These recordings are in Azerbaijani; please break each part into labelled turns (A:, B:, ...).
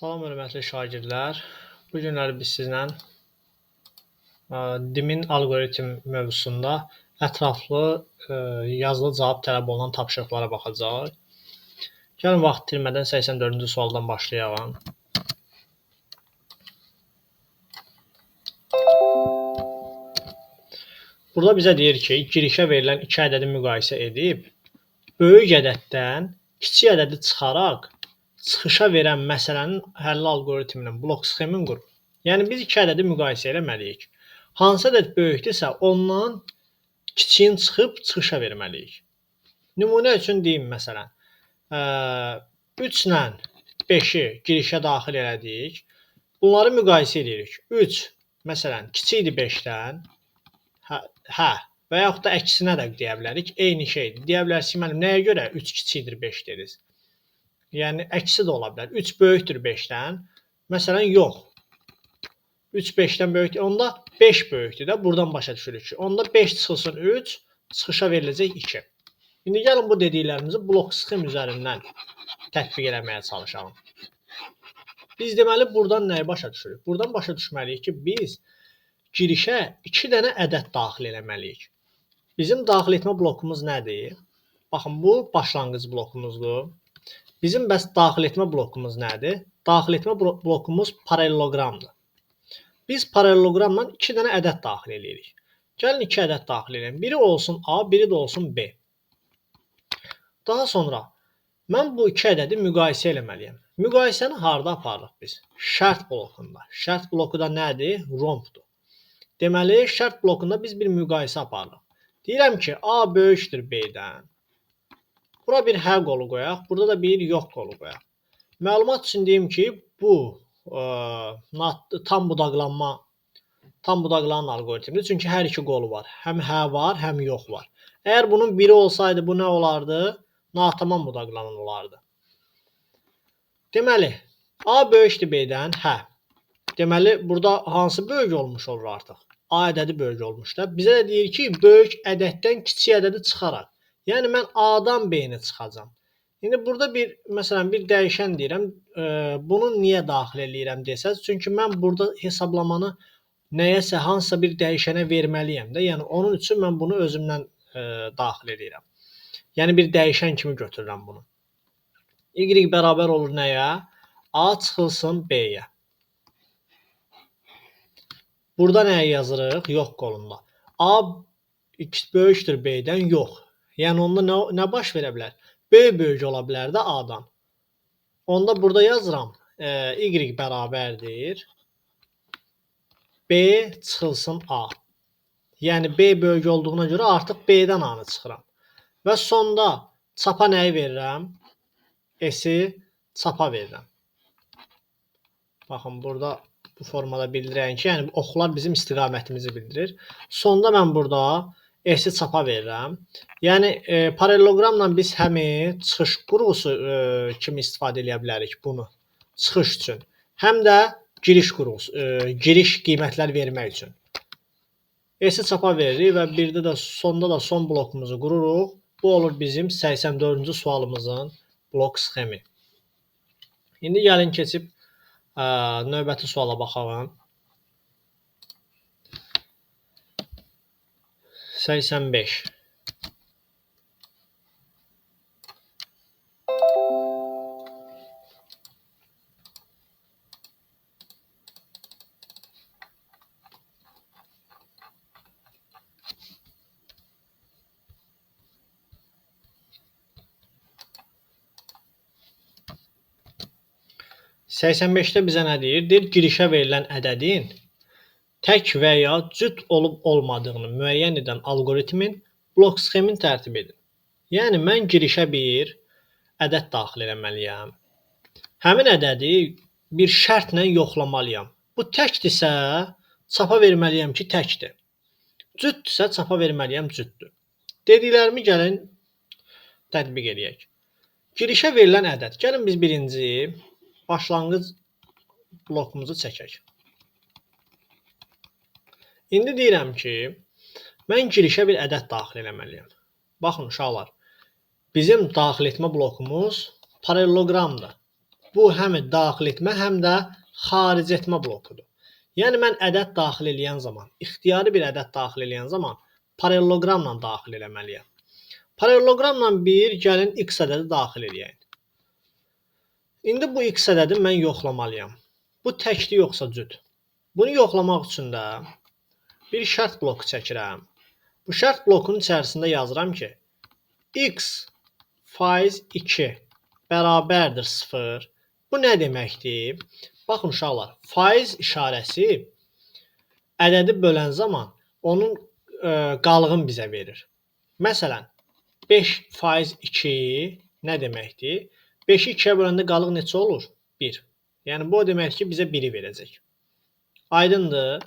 A: Salam hörmətli şagirdlər. Bu günləri biz sizlə DİM-in alqoritm mövzusunda ətraflı yazılı cavab tələb olunan tapşırıqlara baxacağıq. Gəlin vaxt itirmədən 84-cü sualdan başlayalım. Burada bizə deyir ki, girişə verilən 2 ədədi müqayisə edib, böyük ədəddən kiçik ədədi çıxaraq çıxışa verən məsələnin həlli alqoritminin blok sxemini qurur. Yəni biz 2 ədədi müqayisə etməliyik. Hansı ədəd böyükdürsə, ondan kiçiyin çıxıb çıxışa verməliyik. Nümunə üçün deyim məsələn, 3 ilə 5-i girişə daxil elədik. Bunları müqayisə edirik. 3 məsələn kiçikdir 5-dən. Hə və yaxud da əksinə də deyə bilərik. Eyni şeydir. Deyə bilərsiniz ki, müəllim, nəyə görə 3 kiçikdir 5 dediniz? Yəni əksi də ola bilər. 3 böyükdür 5-dən. Məsələn, yox. 3 5-dən böyükdür. Onda 5 böyükdür də. Buradan başa düşürük ki, onda 5 çıxılsın 3, çıxışa veriləcək 2. İndi gəlin bu dediklərimizi blok sxem üzərindən tətbiq eləməyə çalışalım. Biz deməli buradan nəyi başa düşürük? Buradan başa düşməliyik ki, biz girişə 2 dənə ədəd daxil eləməliyik. Bizim daxil etmə blokumuz nədir? Baxın, bu başlanğıc blokumuzdur. Bizim bəs daxil etmə blokumuz nədir? Daxil etmə blokumuz paralleloqramdır. Biz paralleloqramla 2 dənə ədəd daxil edirik. Gəlin 2 ədəd daxil edin. Biri olsun A, biri də olsun B. Daha sonra mən bu 2 ədədi müqayisə eləməliyəm. Müqayisəni harda aparırıq biz? Şərt blokunda. Şərt bloku da nədir? Rombdur. Deməli, şərt blokunda biz bir müqayisə aparırıq. Deyirəm ki, A böyükdür B-dən. Bura bir hə qolu qoyaq, burada da bir yox qolu qoyaq. Məlumat üçün deyim ki, bu tam budaqlanan alqoritmdir. Çünki hər iki qolu var. Həm hə var, həm yox var. Əgər bunun biri olsaydı, bu nə olardı? Natamam budaqlanan olardı. Deməli, A böyükdür B-dən, hə. Deməli, burada hansı böyük olmuş olur artıq? A ədədi böyük olmuş da. Bizə də deyir ki, böyük ədəddən kiçik ədədi çıxaraq. Yəni mən A-dan B-ni çıxacam. İndi burada məsələn bir dəyişən deyirəm. Bunu niyə daxil eləyirəm desəz, çünki mən burada hesablamanı nəyəsə hansısa bir dəyişənə verməliyəm də. Yəni onun üçün mən bunu özümdən daxil edirəm. Yəni bir dəyişən kimi götürürəm bunu. Y bərabər olur nəyə? A çıxılsın B-yə. Burada nəyə yazırıq? Yox qolunda. A böyükdür B-dən, yox. Yəni onda nə baş verə bilər? Böyük ola bilər də A-dan. Onda burada yazıram. Y bərabərdir. B çıxılsın A. Yəni B böyük olduğuna görə artıq B-dən A-nı çıxıram. Və sonda çapa nəyi verirəm? S-i çapa verirəm. Baxın, burada bu formada bildirəyim ki, yəni oxlar bizim istiqamətimizi bildirir. Sonda mən burada S-i çapa verirəm. Yəni paralleloqramla biz həm çıxış qurğusu kimi istifadə edə bilərik bunu çıxış üçün, həm də giriş qurğusu, giriş qiymətlər vermək üçün. S-i çapa veririk və birdə də sonda da son blokumuzu qururuq. Bu olur bizim 84-cü sualımızın blok sxemi. İndi gəlin keçib növbəti suala baxalım. 85. Bizə nə deyir? Deyir, girişə verilən ədədin tək və ya cüt olub-olmadığını müəyyən edən alqoritmin blok sxemini tərtib edin. Yəni, mən girişə bir ədəd daxil eləməliyəm. Həmin ədədi bir şərtlə yoxlamalıyam. Bu təkdirsə, çapa verməliyəm ki, təkdir. Cütdürsə, çapa verməliyəm cütdür. Dediklərimi gəlin tətbiq edək. Girişə verilən ədəd. Gəlin biz birinci başlanğıc blokumuzu çəkək. İndi deyirəm ki, mən girişə bir ədəd daxil eləməliyəm. Baxın uşaqlar, bizim daxil etmə blokumuz paralleloqramdır. Bu həm daxil etmə, həm də xaric etmə blokudur. Yəni mən ədəd daxil eləyən zaman, ixtiyari bir ədəd daxil eləyən zaman paralleloqramla daxil eləməliyəm. Paralleloqramla bir gəlin x ədədi daxil eləyək. İndi bu x ədədi mən yoxlamalıyam. Bu təkdir yoxsa cüt? Bunu yoxlamaq üçün də bir şərt bloku çəkirəm. Bu şərt blokunun içərisində yazıram ki, x faiz 2 bərabərdir 0. Bu nə deməkdir? Baxın uşaqlar, faiz işarəsi ədədi bölən zaman onun qalığını bizə verir. Məsələn, 5 faiz 2 nə deməkdir? 5-i 2-yə böləndə qalıq neçə olur? 1. Yəni bu o deməkdir ki, bizə 1-i verəcək. Aydındır?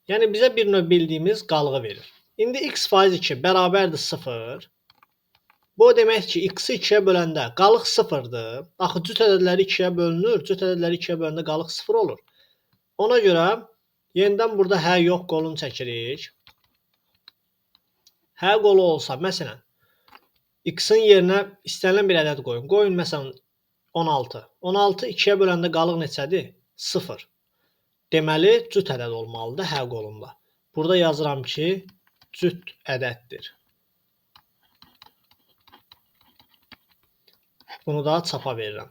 A: Yəni bizə bir növ bildiyimiz qalığı verir. İndi x faiz 2 bərabərdir 0. Bu o deməkdir ki, x-i 2-yə böləndə qalıq 0-dır. Axı cüt ədədləri 2-yə bölünür. Cüt ədədləri 2-yə böləndə qalıq 0 olur. Ona görə yenidən burada hə yox qolunu çəkirik. Hə qolu olsa, məsələn, x-in yerinə istənilən bir ədəd qoyun. Qoyun məsələn 16. 16 2-yə böləndə qalıq neçədir? 0. Deməli, cüt ədəd olmalıdır hə qolunda. Burada yazıram ki, cüt ədəddir. Bunu da çapa verirəm.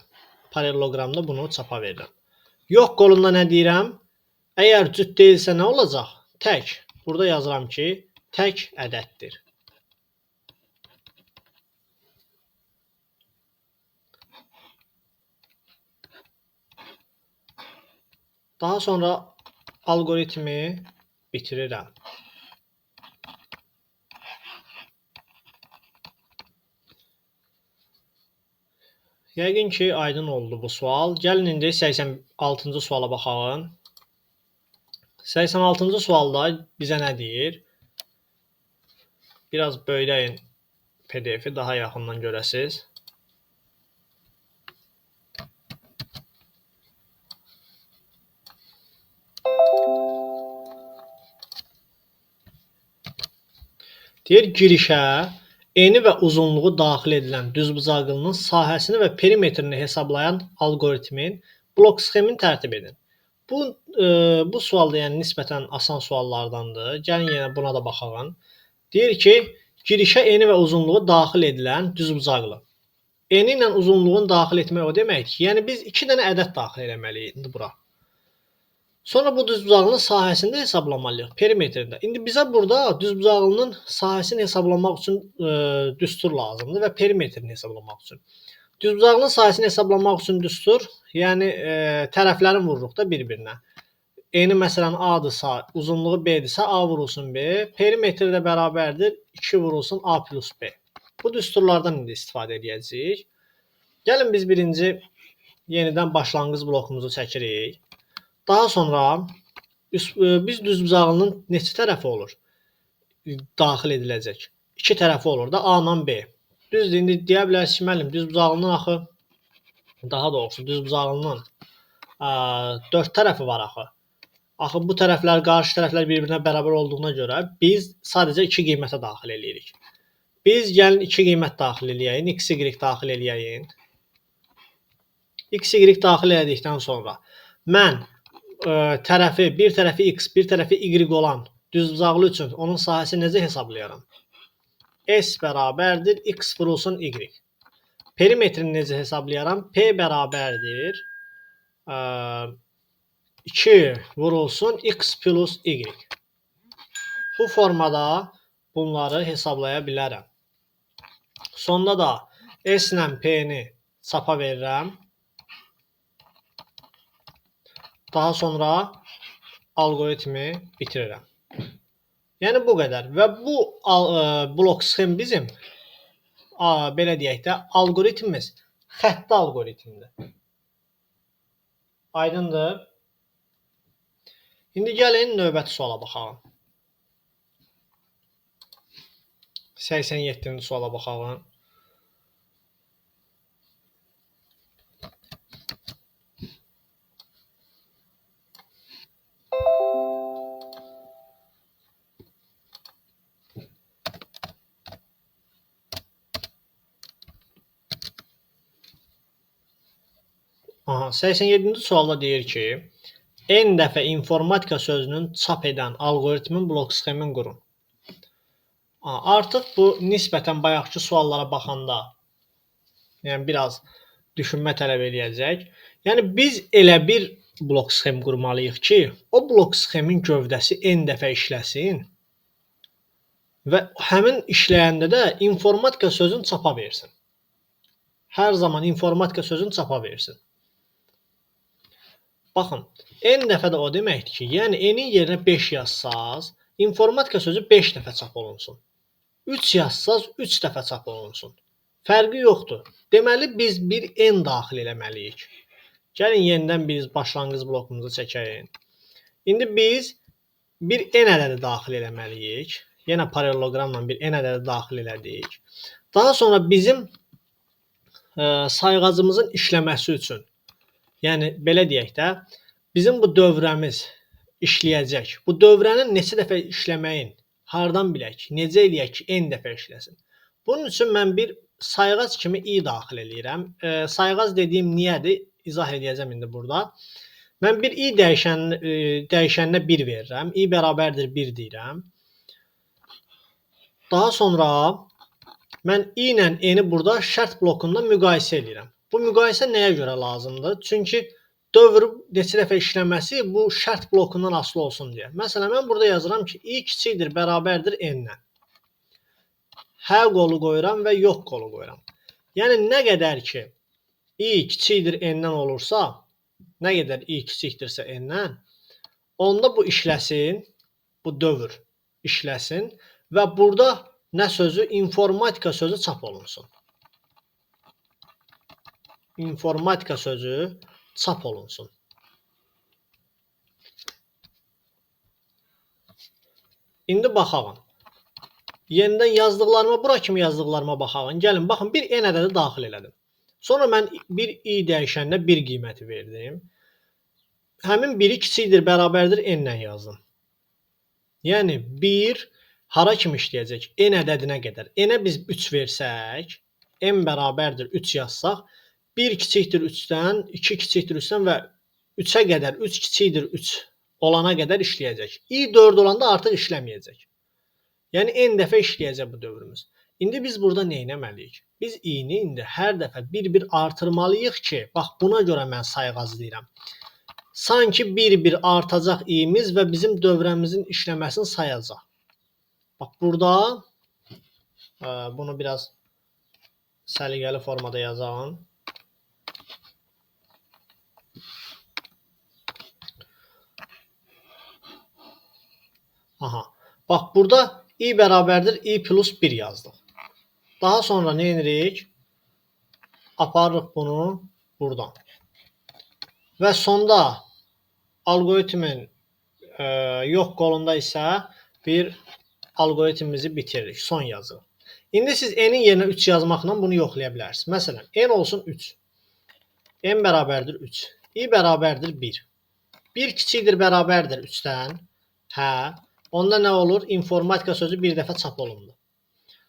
A: Paralleloqramda bunu çapa verirəm. Yox qolunda nə deyirəm? Əgər cüt deyilsə nə olacaq? Tək. Burada yazıram ki, tək ədəddir. Daha sonra algoritmi bitirirəm. Yəqin ki, aydın oldu bu sual. Gəlin indi 86-cı suala baxalım. 86-cı sualda bizə nə deyir? Biraz böyüləyin PDF-i daha yaxından görəsiz. Deyir, girişə eni və uzunluğu daxil edilən düzbucaqlının sahəsini və perimetrini hesablayan algoritmin blok sxemini tərtib edin. Bu sual da yəni nisbətən asan suallardandır. Gəlin yenə buna da baxalım. Deyir ki, girişə eni və uzunluğu daxil edilən düzbucaqlı. Eni ilə uzunluğunu daxil etmək o deməkdir ki, yəni biz 2 dənə ədəd daxil etməliyik indi bura. Sonra bu düzbucaqlının sahəsini hesablamalıyıq, perimetrində. İndi bizə burada düzbucaqlının sahəsini hesablamaq üçün düstur lazımdır və perimetrini hesablamaq üçün. Düzbucaqlının sahəsini hesablamaq üçün düstur, yəni tərəflərini vururuq da bir-birinə. Eni məsələn A-dırsa, uzunluğu B-dirsə A vurulsun B, perimetri də bərabərdir 2 vurulsun A plus B. Bu düsturlardan indi istifadə edəcəyik. Gəlin biz birinci yenidən başlanğıc blokumuzu çəkirik. Daha sonra biz düzbucaqlının neçə tərəfi olur? Daxil ediləcək. 2 tərəfi olur da A ilə B. Düzdür, indi deyə bilərsiniz ki, müəllim, düzbucaqlının axı, daha doğrusu düzbucaqlının 4 tərəfi var axı. Axı bu tərəflər, qarşı tərəflər bir-birinə bərabər olduğuna görə biz sadəcə 2 qiymətə daxil edirik. Biz gəlin 2 qiymət daxil eləyək, x, y daxil eləyək. X, y daxil elədikdən sonra mən bir tərəfi x, bir tərəfi y olan düzbucaqlı üçün onun sahəsini necə hesablayaram? S bərabərdir x vurulsun y. Perimetrini necə hesablayaram? P bərabərdir 2 vurulsun x plus y. Bu formada bunları hesablaya bilərəm. Sonda da S ilə P-ni çapa verirəm. Daha sonra algoritmi bitirirəm. Yəni bu qədər. Və bu blok sxem bizim belə deyək də algoritmimiz xətti algoritmdir. Aydındır? İndi gəlin növbəti suala baxalım. 87-ci suala baxalım. Aha, 87-ci sualda deyir ki, n dəfə informatika sözünün çap edən alqoritmin blok sxemin qurun. Artıq bu nisbətən bayaqki suallara baxanda, yəni biraz düşünmə tələb eləyəcək. Yəni biz elə bir blok sxem qurmalıyıq ki, o blok sxemin gövdəsi n dəfə işləsin və həmin işləyəndə də informatika sözünü çapa versin. Hər zaman informatika sözünü çapa versin. Baxın, n dəfə də o deməkdir ki, yəni n-in yerinə 5 yazsaz, informatika sözü 5 dəfə çap olunsun. 3 yazsaz 3 dəfə çap olunsun. Fərqi yoxdur. Deməli, biz bir n daxil eləməliyik. Gəlin, yenidən biz başlanğıc blokumuzu çəkəyin. İndi biz bir n ədədi daxil eləməliyik. Yenə paralelogramla bir n ədədi daxil elədik. Daha sonra bizim sayğacımızın işləməsi üçün, yəni belə deyək də, bizim bu dövrəmiz işləyəcək. Bu dövrənin neçə dəfə işləməyin hardan bilək, necə eləyək ki, n dəfə işləsin? Bunun üçün mən bir sayğac kimi i daxil eləyirəm. Sayğac dediyim niyədir? İzah edəcəm indi burada. Mən bir i dəyişəninə 1 verirəm. I bərabərdir 1 deyirəm. Daha sonra mən i ilə n-i burada şərt blokunda müqayisə edirəm. Bu müqayisə nəyə görə lazımdır? Çünki dövr neçə dəfə işləməsi bu şərt blokundan asılı olsun deyə. Məsələn, mən burada yazıram ki, i kiçikdir, bərabərdir n-dən. Hə qolu qoyuram və yox qolu qoyuram. Yəni, nə qədər ki, i kiçikdir n-dən olursa, nə qədər i kiçikdirsə n-dən, onda bu işləsin, bu dövr işləsin və burada nə sözü? İnformatika sözü çap olunsun. İnformatika sözü çap olunsun. İndi baxalım. Yenidən yazdıqlarıma, bura kimi yazdıqlarıma baxalım. Gəlin, baxın, bir n ədədi daxil elədim. Sonra mən bir i dəyişəninə 1 qiyməti verdim. Həmin 1-i kiçikdir, bərabərdir n-lə yazdım. Yəni 1 hara kimi işləyəcək? N ədədinə qədər. N-ə biz 3 versək, n bərabərdir 3 yazsaq, 1 kiçikdir 3-dən, 2 kiçikdir 3-dən və 3-ə qədər, 3 kiçikdir 3 olana qədər işləyəcək. i 4 olanda artıq işləməyəcək. Yəni n dəfə işləyəcək bu dövrümüz. İndi biz burada nə etməliyik? Biz i-ni indi hər dəfə bir-bir artırmalıyıq ki, bax buna görə mən sayğac deyirəm. Sanki bir-bir artacaq i-miz və bizim dövrəmizin işləməsini sayacaq. Bax burada bunu biraz səliqəli formada yazalım. Aha. Bax burada i bərabərdir i plus 1 yazdıq. Daha sonra nə edirik? Aparırıq bunu buradan. Və sonda algoritmin yox qolunda isə bir algoritmimizi bitiririk. Son yazı. İndi siz n-in yerinə 3 yazmaqla bunu yoxlaya bilərsiniz. Məsələn, n olsun 3. N bərabərdir 3. I bərabərdir 1. 1 kiçikdir, bərabərdir 3-dən. Hə. Onda nə olur? İnformatika sözü bir dəfə çap olundu.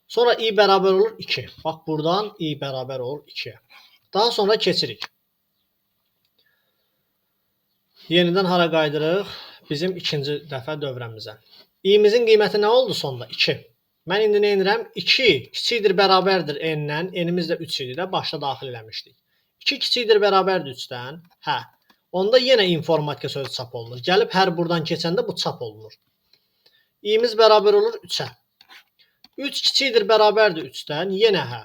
A: Sonra i bərabər olur 2. Bax, buradan i bərabər olur 2. Daha sonra keçirik. Yenidən hara qaydırıq? Bizim ikinci dəfə dövrəmizə. i-mizin qiyməti nə oldu sonda? 2. Mən indi nə edirəm? 2 kiçikdir, bərabərdir n-dən. N-imiz də 3 idi də başda daxil eləmişdik. 2 kiçikdir, bərabərdir 3-dən. Hə. Onda yenə informatika sözü çap olunur. Gəlib hər buradan keçəndə bu çap olunur. i-miz bərabər olur 3-ə. 3 kiçikdir, bərabərdir 3-dən. Yenə hə.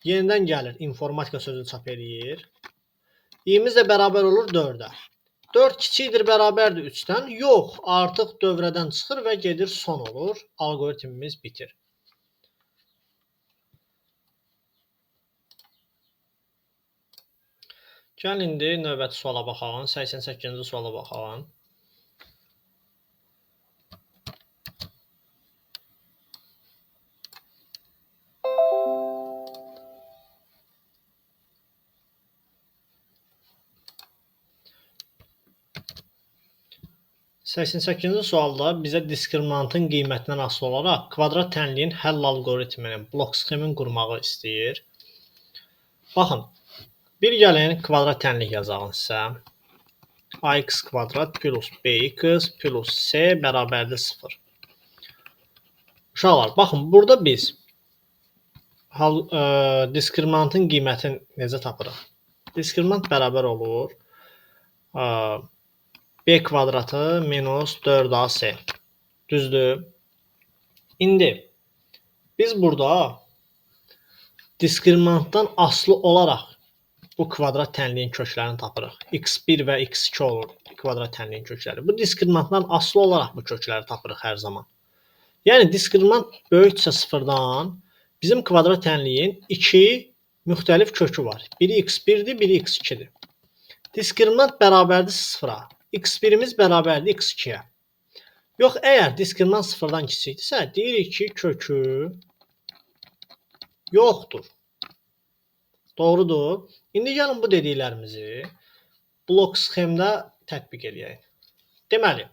A: Yenidən gəlir, informatika sözünü çap eləyir. i-miz də bərabər olur 4-ə. 4 kiçikdir, bərabərdir 3-dən. Yox, artıq dövrədən çıxır və gedir son olur. Algoritmimiz bitir. Gəlin indi növbəti suala baxalım. 88-ci suala baxalım. Səksinci sualda bizə diskriminantın qiymətindən asılı olaraq kvadrat tənliyin həll algoritminin blok sxemin qurmağı istəyir. Baxın, Bir gəlin kvadrat tənlik yazalım sizə. Ax kvadrat plus bx plus c bərabərdir 0. Uşaqlar, baxın, burada biz diskriminantın qiymətini necə tapırıq? Diskriminant bərabər olur b kvadratı minus 4ac. Düzdür? İndi biz burada diskriminantdan asılı olaraq bu kvadrat tənliyin köklərini tapırıq. x1 və x2 olur kvadrat tənliyin kökləri. Bu diskriminantdan asılı olaraq bu kökləri tapırıq hər zaman. Yəni diskriminant böyüksə 0-dan bizim kvadrat tənliyin 2 müxtəlif kökü var. Biri x1-dir, biri x2-dir. Diskriminant bərabərdir 0-a. x1-imiz bərabərdir x2-yə. Yox, əgər diskriminant 0-dan kiçikdirsə, deyirik ki, kökü yoxdur. Doğrudur. İndi gəlin bu dediklərimizi blok sxemdə tətbiq edək. Deməli,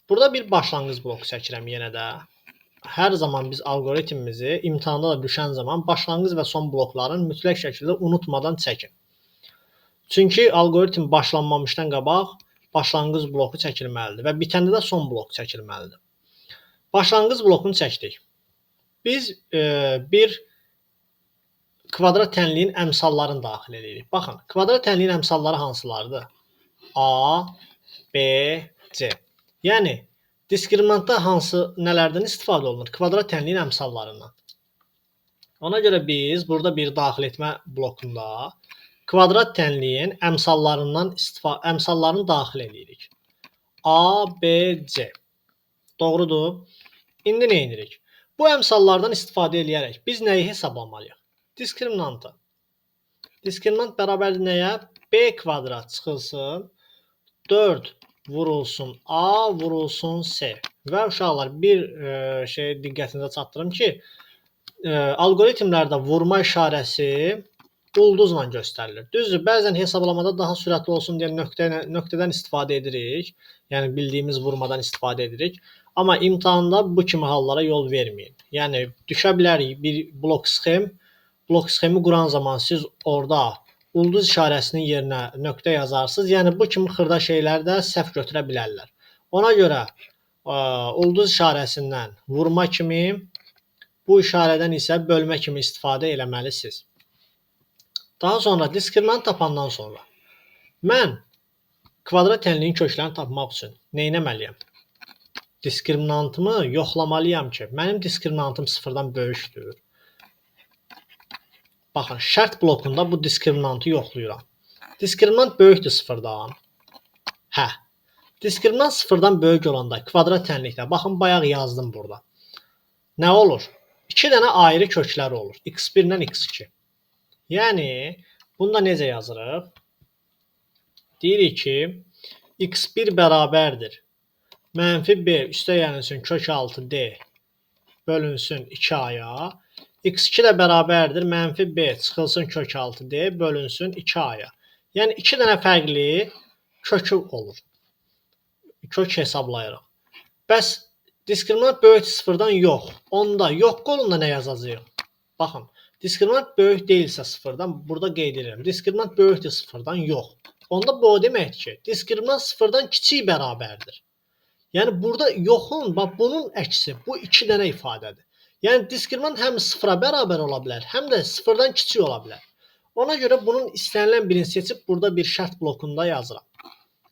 A: burada bir başlanğıc bloku çəkirəm yenə də. Hər zaman biz algoritmimizi imtahanda da düşən zaman başlanğıc və son blokların mütləq şəkildə unutmadan çəkin. Çünki algoritm başlanmamışdan qabaq başlanğıc bloku çəkilməlidir və bitəndə də son blok çəkilməlidir. Başlanğıc blokunu çəkdik. Biz bir kvadrat tənliyin əmsallarını daxil edirik. Baxın, kvadrat tənliyin əmsalları hansılardır? A, B, C. Yəni, diskriminantda nələrdən istifadə olunur? Kvadrat tənliyin əmsallarından. Ona görə biz burada bir daxil etmə blokunda kvadrat tənliyin əmsallarını daxil edirik. A, B, C. Doğrudur. İndi nə edirik? Bu əmsallardan istifadə edərək biz nəyi hesablamalıyıq? Diskriminantı. Diskriminant bərabərdir nəyə? B kvadrat çıxılsın 4 vurulsun A vurulsun C. Və uşaqlar, bir diqqətinizə çatdırım ki, algoritmlərdə vurma işarəsi ulduzla göstərilir. Düzdür, bəzən hesablamada daha sürətli olsun deyə nöqtədən istifadə edirik. Yəni bildiyimiz vurmadan istifadə edirik. Amma imtahanda bu kimi hallara yol verməyin. Yəni düşə bilər bir blok sxemi quran zaman siz orada ulduz işarəsinin yerinə nöqtə yazarsınız. Yəni bu kimi xırda şeylər də səhv götürə bilərlər. Ona görə ulduz işarəsindən vurma kimi, bu işarədən isə bölmə kimi istifadə eləməlisiniz. Daha sonra diskriminant tapandan sonra mən kvadrat tənliyin köklərini tapmaq üçün nə etməliyəm? Diskriminantımı yoxlamalıyam ki, mənim diskriminantım 0-dan böyükdür. Baxın, şərt blokunda bu diskriminantı yoxlayıram. Diskriminant böyükdür 0-dan. Hə. Diskriminant 0-dan böyük olanda kvadrat tənlikdə, baxın, bayaq yazdım burada. Nə olur? 2 dənə ayrı kökləri olur. x1 ilə x2. Yəni, bunda necə yazırıq? Deyirik ki, x1 bərabərdir. Mənfi b üstə gəlsin kök 6d bölünsün 2a'ya. x2 də bərabərdir. Mənfi b çıxılsın kök 6d bölünsün 2a'ya. Yəni, 2 dənə fərqli kökü olur. Kök hesablayırıq. Bəs diskriminant böyükdür 0-dan yox. Onda yox qolunda nə yazacağıq? Baxın, diskriminant böyük deyilsə 0-dan, burada qeyd edirəm. Diskriminant böyükdür 0-dan yox. Onda bu o deməkdir ki, diskriminant 0-dan kiçik bərabərdir. Yəni, burada yoxun, bax, bunun əksi, bu 2 dənə ifadədir. Yəni, diskriminant həm 0-a bərabər ola bilər, həm də 0-dan kiçik ola bilər. Ona görə bunun istənilən birini seçib burada bir şərt blokunda yazıram.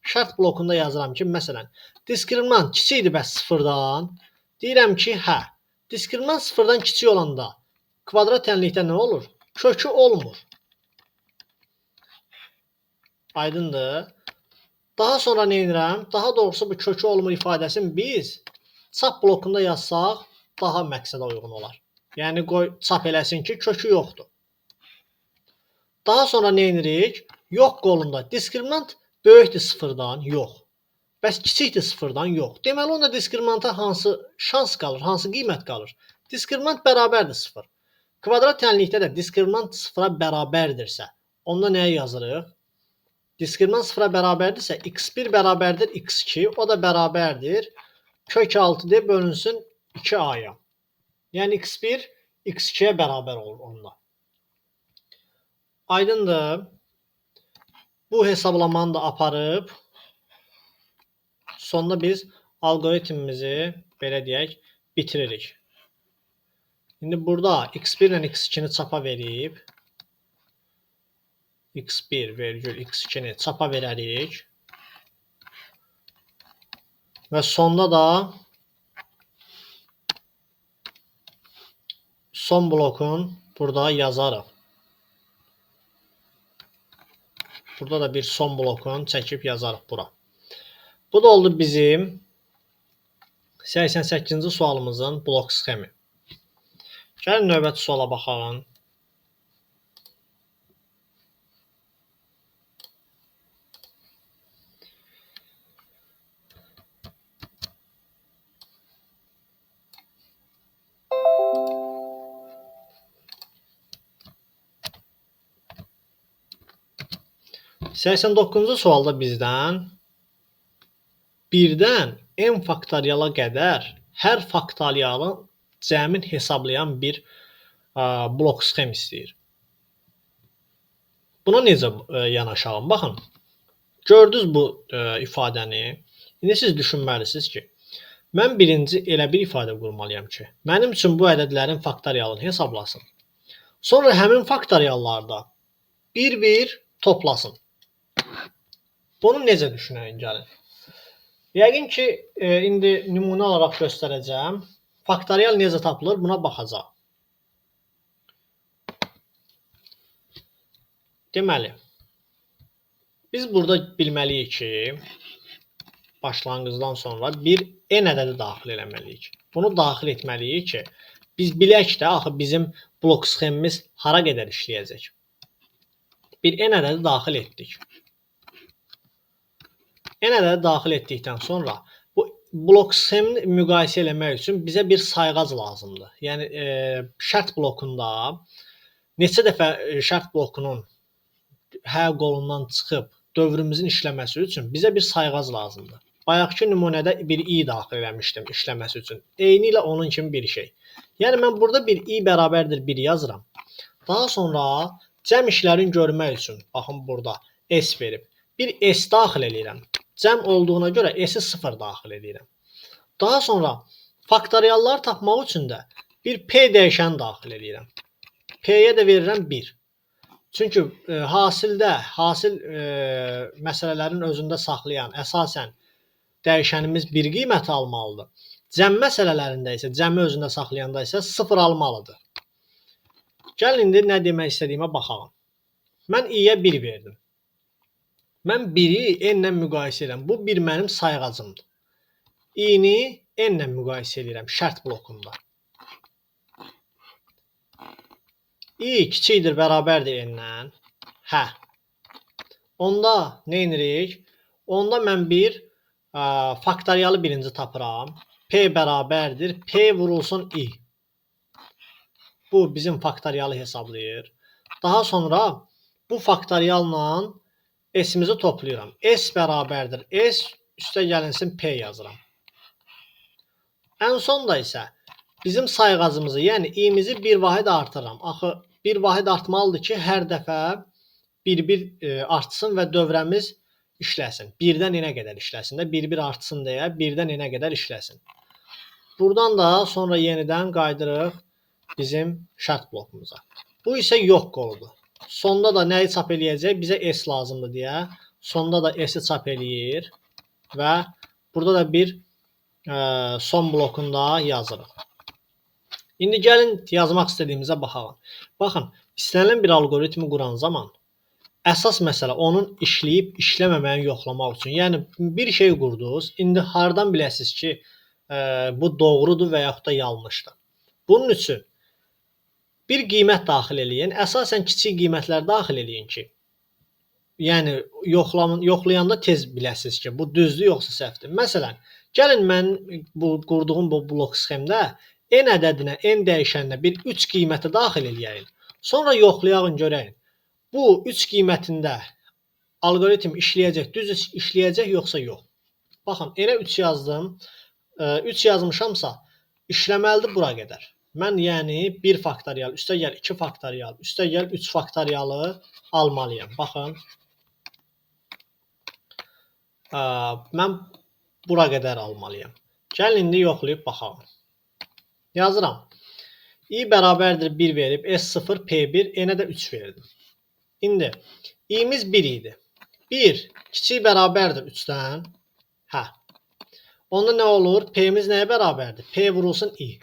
A: Şərt blokunda yazıram ki, məsələn, diskriminant kiçikdir bəs 0-dan. Deyirəm ki, hə, diskriminant 0-dan kiçik olanda kvadrat tənlikdə nə olur? Kökü olmur. Aydındır. Daha sonra nə edirəm? Daha doğrusu bu kökü olmur ifadəsini biz çap blokunda yazsaq daha məqsədə uyğun olar. Yəni qoy çap eləsin ki, kökü yoxdur. Daha sonra nə edirik? Yox qolunda diskriminant böyükdür 0-dan, yox. Bəs kiçikdir 0-dan, yox. Deməli, onda diskriminanta hansı şans qalır, hansı qiymət qalır? Diskriminant bərabərdir 0. Kvadrat tənlikdə də diskriminant 0-a bərabərdirsə, onda nəyə yazırıq? Diskriminant 0-a bərabərdirsə, x1 bərabərdir x2, o da bərabərdir kök 6d bölünsün 2a'ya. Yəni x1 x2-yə bərabər olur onunla. Aydındır. Bu hesablamanı da aparıb sonda biz algoritmimizi belə deyək bitiririk. İndi burada x1 ilə x2-ni çapa verib x1 vergül x2-ni çapa verərik və sonda da son blokun burada yazarıq. Burada da bir son blokunu çəkib yazarıq bura. Bu da oldu bizim 88-ci sualımızın blok sxemi. Gəlin növbəti suala baxalım. Səksən doqquzuncu sualda bizdən birdən n faktoriala qədər hər faktorialın cəmin hesablayan bir blok sxem istəyir. Buna necə yanaşalım? Baxın, gördünüz bu ifadəni. İndi siz düşünməlisiniz ki, mən birinci elə bir ifadə qurmalıyam ki, mənim üçün bu ədədlərin faktorialını hesablasın. Sonra həmin faktoriallarda bir-bir toplasın. Bunu necə düşünəyin gəlin? Yəqin ki, indi nümunə olaraq göstərəcəm. Faktorial necə tapılır? Buna baxacaq. Deməli, biz burada bilməliyik ki, başlanğıcdan sonra bir n ədədi daxil eləməliyik. Bunu daxil etməliyik ki, biz bilək də, axı bizim blok sxemimiz hara qədər işləyəcək. Bir n ədədi daxil etdik. N ədədi daxil etdikdən sonra bu blok sxemini müqayisə eləmək üçün bizə bir sayğac lazımdır. Yəni şərt blokunda neçə dəfə şərt blokunun hər qolundan çıxıb dövrümüzün işləməsi üçün bizə bir sayğac lazımdır. Bayaqki nümunədə bir i daxil eləmişdim işləməsi üçün. Eyni ilə onun kimi bir şey. Yəni mən burada bir i bərabərdir 1 yazıram. Daha sonra cəm işlərini görmək üçün baxın burada s verib. Bir s daxil edirəm. Cəm olduğuna görə s-i 0 daxil edirəm. Daha sonra faktorialları tapmaq üçün də bir p dəyişəni daxil edirəm. P-yə də verirəm 1. Çünki hasil məsələlərin özündə saxlayan əsasən dəyişənimiz bir qiyməti almalıdır. Cəm məsələlərində isə, cəmi özündə saxlayanda isə 0 almalıdır. Gəlin indi nə demək istədiyimə baxalım. Mən i-yə 1 verdim. Mən 1-i n-lə müqayisə edirəm. Bu bir mənim sayğacımdır. i-ni n-lə müqayisə edirəm şərt blokunda. i kiçikdir, bərabərdir n-lə. Hə. Onda nə edirik? Onda mən bir faktorialı birinci tapıram. P bərabərdir. P vurulsun i. Bu bizim faktorialı hesablayır. Daha sonra bu faktorialla s-imizi toplayıram. S bərabərdir. S üstə gəlinsin P yazıram. Ən sonda isə bizim sayğacımızı, yəni i-mizi bir vahid artırıram. Axı bir vahid artmalıdır ki, hər dəfə bir-bir artsın və dövrəmiz işləsin. Birdən n-ə qədər işləsin də, bir-bir artsın deyə birdən n-ə qədər işləsin. Buradan da sonra yenidən qaydırıq bizim şərt blokumuza. Bu isə yox qoludur. Sonda da nəyi çap eləyəcək? Bizə S lazımdır deyə. Sonda da S-i çap eləyir və burada da bir son blokunda yazırıq. İndi gəlin yazmaq istədiyimizə baxalım. Baxın, istənilən bir algoritmi quran zaman əsas məsələ onun işləyib işləməməyini yoxlamaq üçün. Yəni bir şey qurdunuz, indi hardan biləsiniz ki, bu doğrudur və yaxud da yanlışdır. Bunun üçün bir qiymət daxil eləyin. Əsasən kiçik qiymətlər daxil eləyin ki, yəni yoxlayanda tez biləsiniz ki, bu düzdür yoxsa səhvdir. Məsələn, gəlin mən qurduğum bu blok sxemdə n ədədinə, n dəyişəninə bir 3 qiyməti daxil eləyəyin. Sonra yoxlayağın görəyin. Bu 3 qiymətində algoritm işləyəcək, düz işləyəcək yoxsa yox. Baxın, n-ə 3 yazdım. 3 yazmışamsa işləməlidir bura qədər. Mən yəni 1 faktorial, üstə gəl 2 faktorial, üstə gəl 3 faktorialı almalıyam. Baxın. Mən bura qədər almalıyam. Gəlin indi yoxlayıb baxalım. Yazıram. I bərabərdir 1 verib S0 P1 N-ə də 3 verdim. İndi i'miz 1 idi. 1 kiçik bərabərdir 3-dən. Hə. Onda nə olur? P'miz nəyə bərabərdir? P vurulsun i.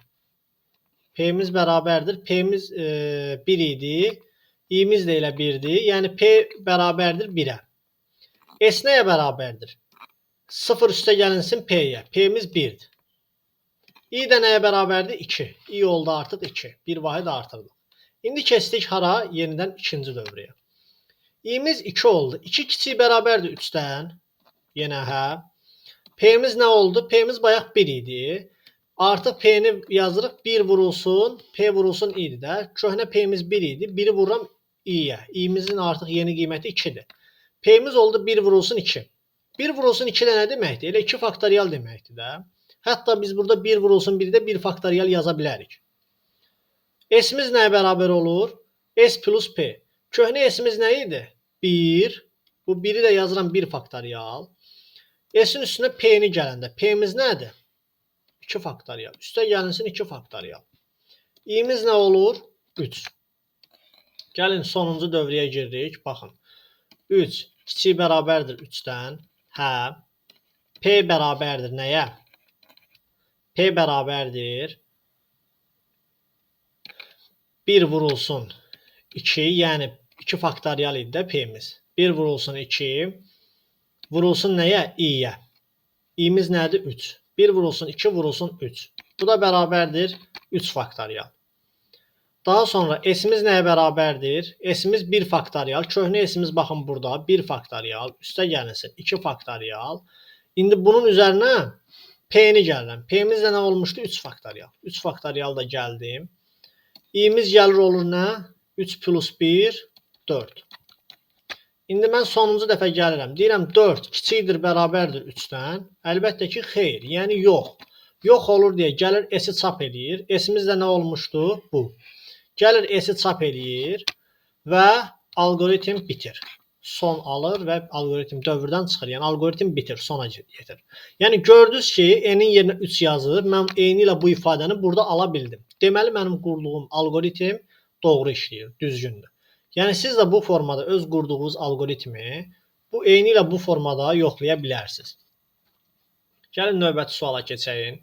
A: P'miz bərabərdir. P'miz 1 idi. i'miz də elə 1-dir. Yəni P bərabərdir 1-ə. S nəyə bərabərdir? 0 üstə gəlinsin P'yə. P'miz 1-dir. I də nəyə bərabərdir? 2. I oldu artıq 2. Bir vahid artırdıq. İndi keçdik hara? Yenidən ikinci dövrəyə. i'miz 2 oldu. 2 kiçik bərabərdir 3-dən. Yenə hə. P'miz nə oldu? P'miz bayaq 1 idi. Artıq P'ni yazırıq. 1 vurulsun. P vurulsun i'dir də. Köhnə P'miz 1 idi. 1-i vururam i'yə. i'mizin artıq yeni qiyməti 2-dir. P'miz oldu 1 vurulsun 2. 1 vurulsun 2 də nə deməkdir? Elə 2 faktorial deməkdir də. Hətta biz burada 1 vurulsun 1-də 1 faktorial yaza bilərik. S'miz nəyə bərabər olur? S plus P. Köhnə S'miz nə idi? 1. Bu 1-i də yazıram 1 faktorial. S'in üstünə P'ni gələndə. P'miz nədir? 2 faktorial. Üstə gəlinsin 2 faktorial. i'miz nə olur? 3. Gəlin sonuncu dövrəyə giririk. Baxın. 3 kiçik bərabərdir 3-dən. Hə. P bərabərdir nəyə? P bərabərdir 1 vurulsun 2, yəni 2 faktorial idi də P'miz. 1 vurulsun 2, vurulsun nəyə? i'yə. i'miz nədir? 3. 1 vurulsun 2, vurulsun 3. Bu da bərabərdir 3 faktorial. Daha sonra S'miz nəyə bərabərdir? S'miz 1 faktorial. Köhnə S'miz baxın burada 1 faktorial. Üstə gəlinsin 2 faktorial. İndi bunun üzərinə P'ni gəlirəm. P'miz də nə olmuşdu? 3 faktorial. 3 faktorial da gəldim. i'miz gəlir olur nə? 3 plus 1, 4. İndi mən sonuncu dəfə gəlirəm. Deyirəm 4 kiçikdir, bərabərdir 3-dən. Əlbəttə ki, xeyr. Yəni yox. Yox olur deyə gəlir S'i çap eləyir. S'miz də nə olmuşdu? Bu. Gəlir S'i çap eləyir və algoritm bitir. Son alır və algoritm dövrdən çıxır. Yəni algoritm bitir, sona getir. Yəni gördünüz ki, n'in yerinə 3 yazır. Mən eyni ilə bu ifadəni burada ala bildim. Deməli mənim qurduğum algoritm doğru işləyir, düzgündür. Yəni siz də bu formada öz qurduğunuz algoritmi bu eyni ilə bu formada yoxlaya bilərsiniz. Gəlin növbəti suala keçəyin.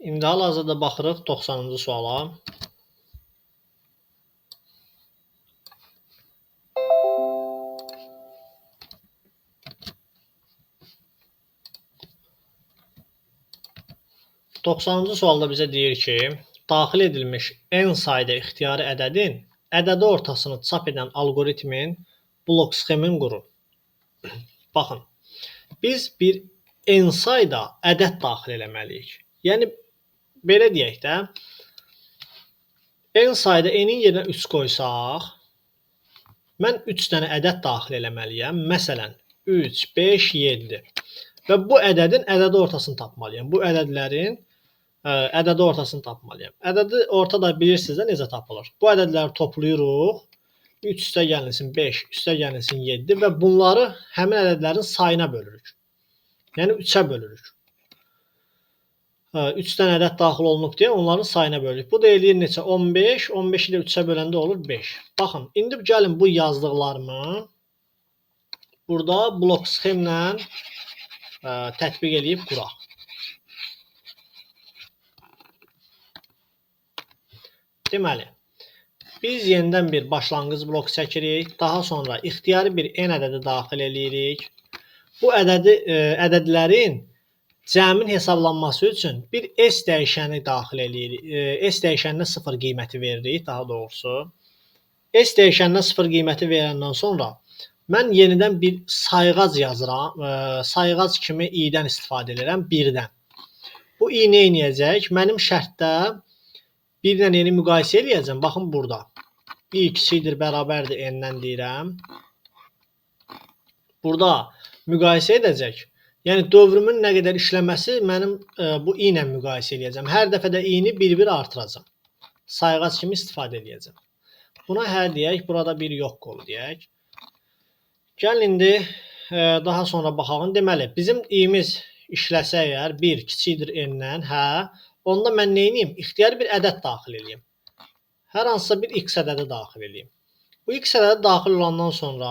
A: İndi hal-hazırda baxırıq 90-cı suala. Doxsanıncı sualda bizə deyir ki, daxil edilmiş n sayda ixtiyari ədədin ədədi ortasını çap edən algoritmin blok sxemin qurun. Baxın, biz bir n sayda ədəd daxil eləməliyik. Yəni, belə deyək də, n sayda n'in yerinə 3 qoysaq, mən 3 dənə ədəd daxil eləməliyəm. Məsələn, 3, 5, 7 və bu ədədin ədədi ortasını tapmalıyam. Bu ədədlərin ədədi ortasını tapmalıyam. Ədədi ortada bilirsiniz də necə tapılır. Bu ədədləri toplayırıq. 3 üstə gəlinsin 5, üstə gəlinsin 7 və bunları həmin ədədlərin sayına bölürük. Yəni 3-ə bölürük. 3 dənə ədəd daxil olunub deyə onların sayına bölürük. Bu da eləyir neçə? 15. 15-i də 3-ə böləndə olur 5. Baxın, indi gəlin bu yazdıqlarımı burada blok sxemlə tətbiq edib quraq. Deməli, biz yenidən bir başlanğıc bloku çəkirik. Daha sonra ixtiyari bir n ədədi daxil edirik. Bu ədədlərin cəmin hesablanması üçün bir s dəyişəni daxil edirik. S dəyişəninə 0 qiyməti veririk daha doğrusu. S dəyişəninə 0 qiyməti verəndən sonra mən yenidən bir sayğac yazıram. Sayğac kimi i-dən istifadə edirəm, 1-dən. Bu i nə edəcək? Mənim şərtdə 1-lə n-i müqayisə eləyəcəm. Baxın burada. i kiçikdir, bərabərdir n-dən deyirəm. Burada müqayisə edəcək. Yəni dövrümün nə qədər işləməsi mənim bu i ilə müqayisə eləyəcəm. Hər dəfə də i-ni bir-bir artıracam. Sayğac kimi istifadə eləyəcəm. Buna hə deyək, burada bir yox qolu deyək. Gəlin indi daha sonra baxalım. Deməli, bizim i-miz işləsə əgər 1 kiçikdir n-dən, hə, onda mən nə edeyim? İxtiyari bir ədəd daxil edeyim. Hər hansısa bir x ədədi daxil edeyim. Bu x ədədi daxil olandan sonra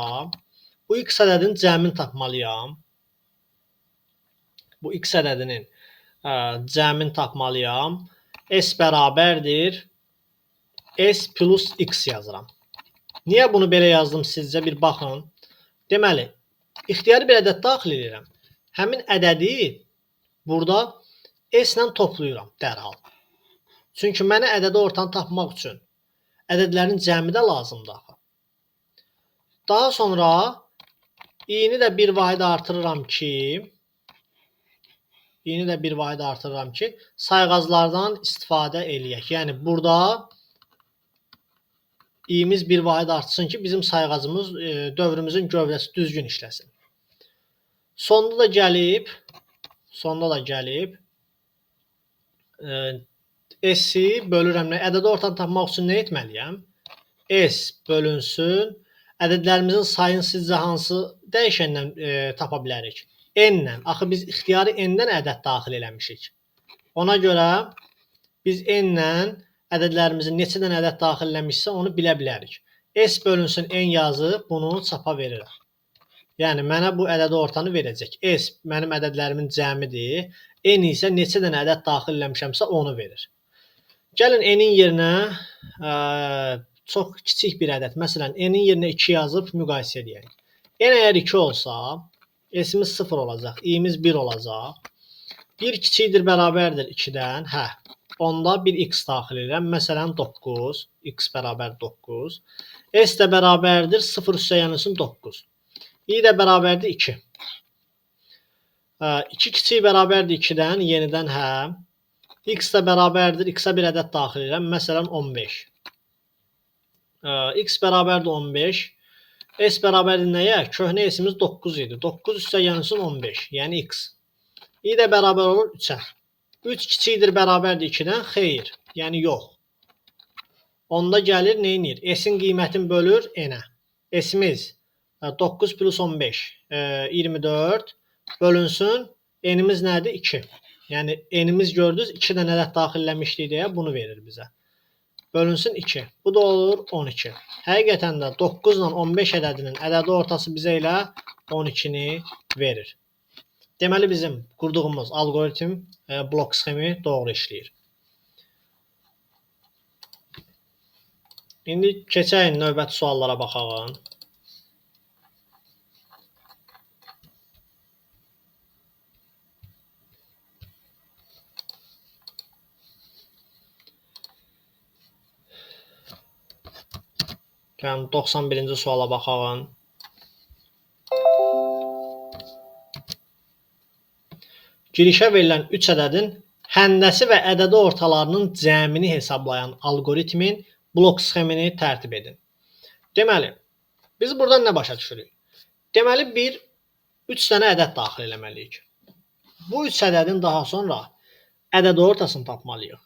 A: bu x ədədinin cəmini tapmalıyam. Bu x ədədinin cəmini tapmalıyam. S bərabərdir S plus x yazıram. Niyə bunu belə yazdım sizcə? Bir baxın. Deməli, ixtiyari bir ədəd daxil edirəm. Həmin ədədi burada S ilə toplayıram dərhal. Çünki mənə ədədi ortanı tapmaq üçün ədədlərin cəmi də lazımdır. Daha sonra i-ni də bir vahid artırıram ki, sayğaclardan istifadə eləyək. Yəni burada i-miz bir vahid artsın ki, bizim sayğacımız dövrümüzün gövdəsi düzgün işləsin. Sonda da gəlib S-i bölürəm. Ədədi ortanı tapmaq üçün nə etməliyəm? S bölünsün. Ədədlərimizin sayını sizcə hansı dəyişəndən tapa bilərik? N-lə. Axı biz ixtiyari n-dən ədəd daxil eləmişik. Ona görə biz n-lə ədədlərimizin neçədən ədəd daxil eləmişsə onu bilə bilərik. S bölünsün n yazıb bunu çapa verirəm. Yəni mənə bu ədədi ortanı verəcək. S mənim ədədlərimin cəmidir. N isə neçədən ədəd daxil eləmişəmsə onu verir. Gəlin n-in yerinə çox kiçik bir ədəd, məsələn n-in yerinə 2 yazıb müqayisə edək. N əgər 2 olsa, S-imiz 0 olacaq, i-miz 1 olacaq. 1 kiçikdir, bərabərdir 2-dən. Hə, onda bir x daxil edirəm. Məsələn 9, x bərabər 9. S də bərabərdir 0 üstə yanılsın 9. i də bərabərdir 2. 2 kiçik bərabərdir 2-dən, yenidən hə. X də bərabərdir, x-ə bir ədəd daxil edirəm. Məsələn 15. X bərabərdir 15. S bərabərdir nəyə? Köhnə S-imiz 9 idi. 9 üstə yanılsın 15, yəni x. i də bərabər olur 3-ə. 3 kiçikdir, bərabərdir 2-dən, xeyr, yəni yox. Onda gəlir, nə edir? S-in qiymətini bölür n-ə. S-imiz 9 plus 15, 24 bölünsün, n-imiz nədir? 2. Yəni n-imiz gördünüz, 2 dənə ədəd daxilləmişdik deyə bunu verir bizə. Bölünsün 2. Bu da olur 12. Həqiqətən də 9 ilə 15 ədədinin ədədi ortası bizə elə 12-ni verir. Deməli bizim qurduğumuz alqoritm blok sxemi doğru işləyir. İndi keçək növbəti suallara baxalım. Yəni 91-ci suala baxalım. Girişə verilən 3 ədədin həndəsi və ədədi ortalarının cəmini hesablayan alqoritmin blok sxemini tərtib edin. Deməli, biz buradan nə başa düşürük? Deməli, 3 dənə ədəd daxil eləməliyik. Bu 3 ədədin daha sonra ədədi ortasını tapmalıyıq.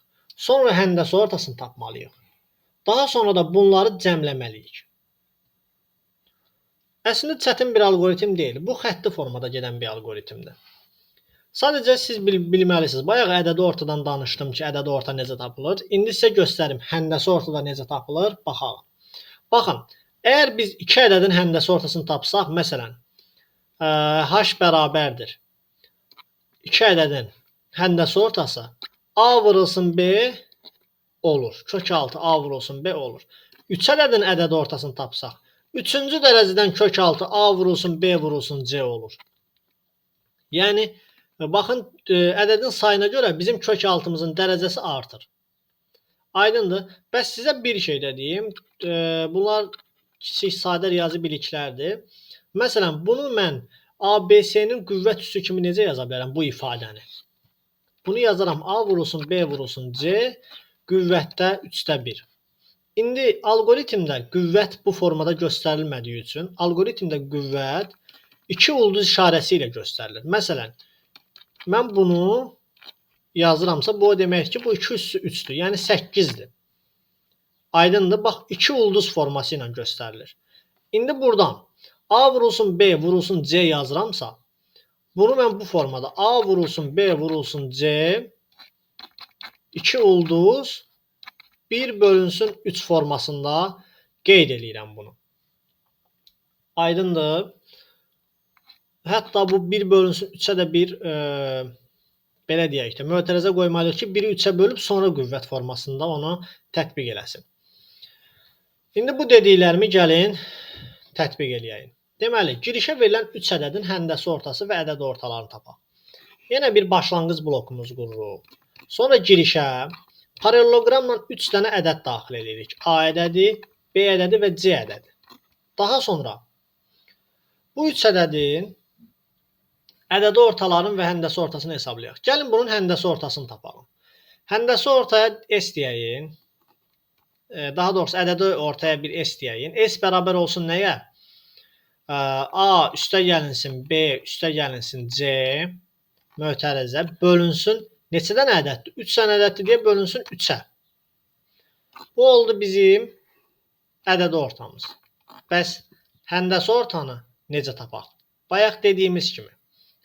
A: Sonra həndəsi ortasını tapmalıyıq. Daha sonra da bunları cəmləməliyik. Əslində çətin bir alqoritm deyil. Bu xətti formada gedən bir alqoritmdir. Sadəcə siz bilməlisiniz. Bayaq ədədi ortadan danışdım ki, ədədi orta necə tapılır. İndi sizə göstərim, həndəsi ortada necə tapılır. Baxalım. Baxın, əgər biz 2 ədədin həndəsi ortasını tapsaq, məsələn, h bərabərdir 2 ədədin həndəsi ortası a vurulsun b olur. Kök altı a vurulsun b olur. 3 ədədin ədədi ortasını tapsaq, 3-cü dərəcədən kök altı a vurulsun b vurulsun c olur. Yəni, baxın, ədədin sayına görə bizim kök altımızın dərəcəsi artır. Aydındır. Bəs sizə bir şey də deyim. Bunlar kiçik sadə riyazi biliklərdir. Məsələn, bunu mən ABC-nin qüvvət üssü kimi necə yaza bilərəm bu ifadəni? Bunu yazaram A vurulsun B vurulsun C qüvvətdə 3/1. İndi alqoritmdə qüvvət bu formada göstərilmədiyi üçün alqoritmdə qüvvət 2 ulduz işarəsi ilə göstərilir. Məsələn, mən bunu yazıramsa bu o deməkdir ki, bu 2 üssü 3-dür. Yəni 8-dir. Aydındır. Bax, 2 ulduz forması ilə göstərilir. İndi buradan A vurulsun B vurulsun C yazıramsa, bunu mən bu formada A vurulsun B vurulsun C 2 ulduz 1 bölünsün 3 formasında qeyd eləyirəm bunu. Aydındır. Hətta bu 1 bölünsün 3-ə də bir belə deyək də, mötərizə qoymalıyıq ki, 1-i 3-ə bölüb sonra qüvvət formasında onu tətbiq eləsin. İndi bu dediklərimi gəlin tətbiq eləyək. Deməli, girişə verilən 3 ədədin həndəsi ortası və ədəd ortalarını tapaq. Yenə bir başlanğıc blokumuz qururuq. Sonra girişə paralelogramla 3 dənə ədəd daxil edirik. A ədədi, B ədədi və C ədədi. Daha sonra bu 3 ədədin ədədi ortalarının və həndəsi ortasını hesablayaq. Gəlin bunun həndəsi ortasını tapalım. Həndəsi ortaya S deyəyin. Daha doğrusu ədədi ortaya bir S deyəyin. S bərabər olsun nəyə? A üstə gəlinsin B üstə gəlinsin C mötərizə bölünsün neçədən ədəddir? 3 dənə ədəddir deyə bölünsün 3-ə. Bu oldu bizim ədədi ortamız. Bəs həndəsi ortanı necə tapaq? Bayaq dediyimiz kimi.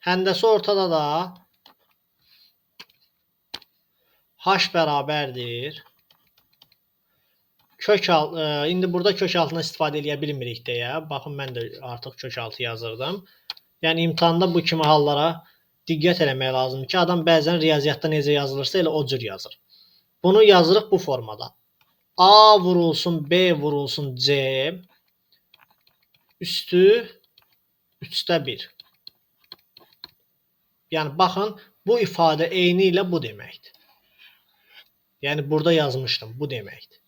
A: Həndəsi ortada da H bərabərdir. İndi burada kök altına istifadə edə bilmirik deyə. Baxın, mən də artıq kök altı yazırdım. Yəni imtahanda bu kimi hallara diqqət eləmək lazımdır ki, adam bəzən riyaziyyatda necə yazılırsa elə o cür yazır. Bunu yazırıq bu formada. A vurulsun B vurulsun C üstü 3/1. Yəni baxın, bu ifadə eyni ilə bu deməkdir. Yəni burada yazmışdım, bu deməkdir.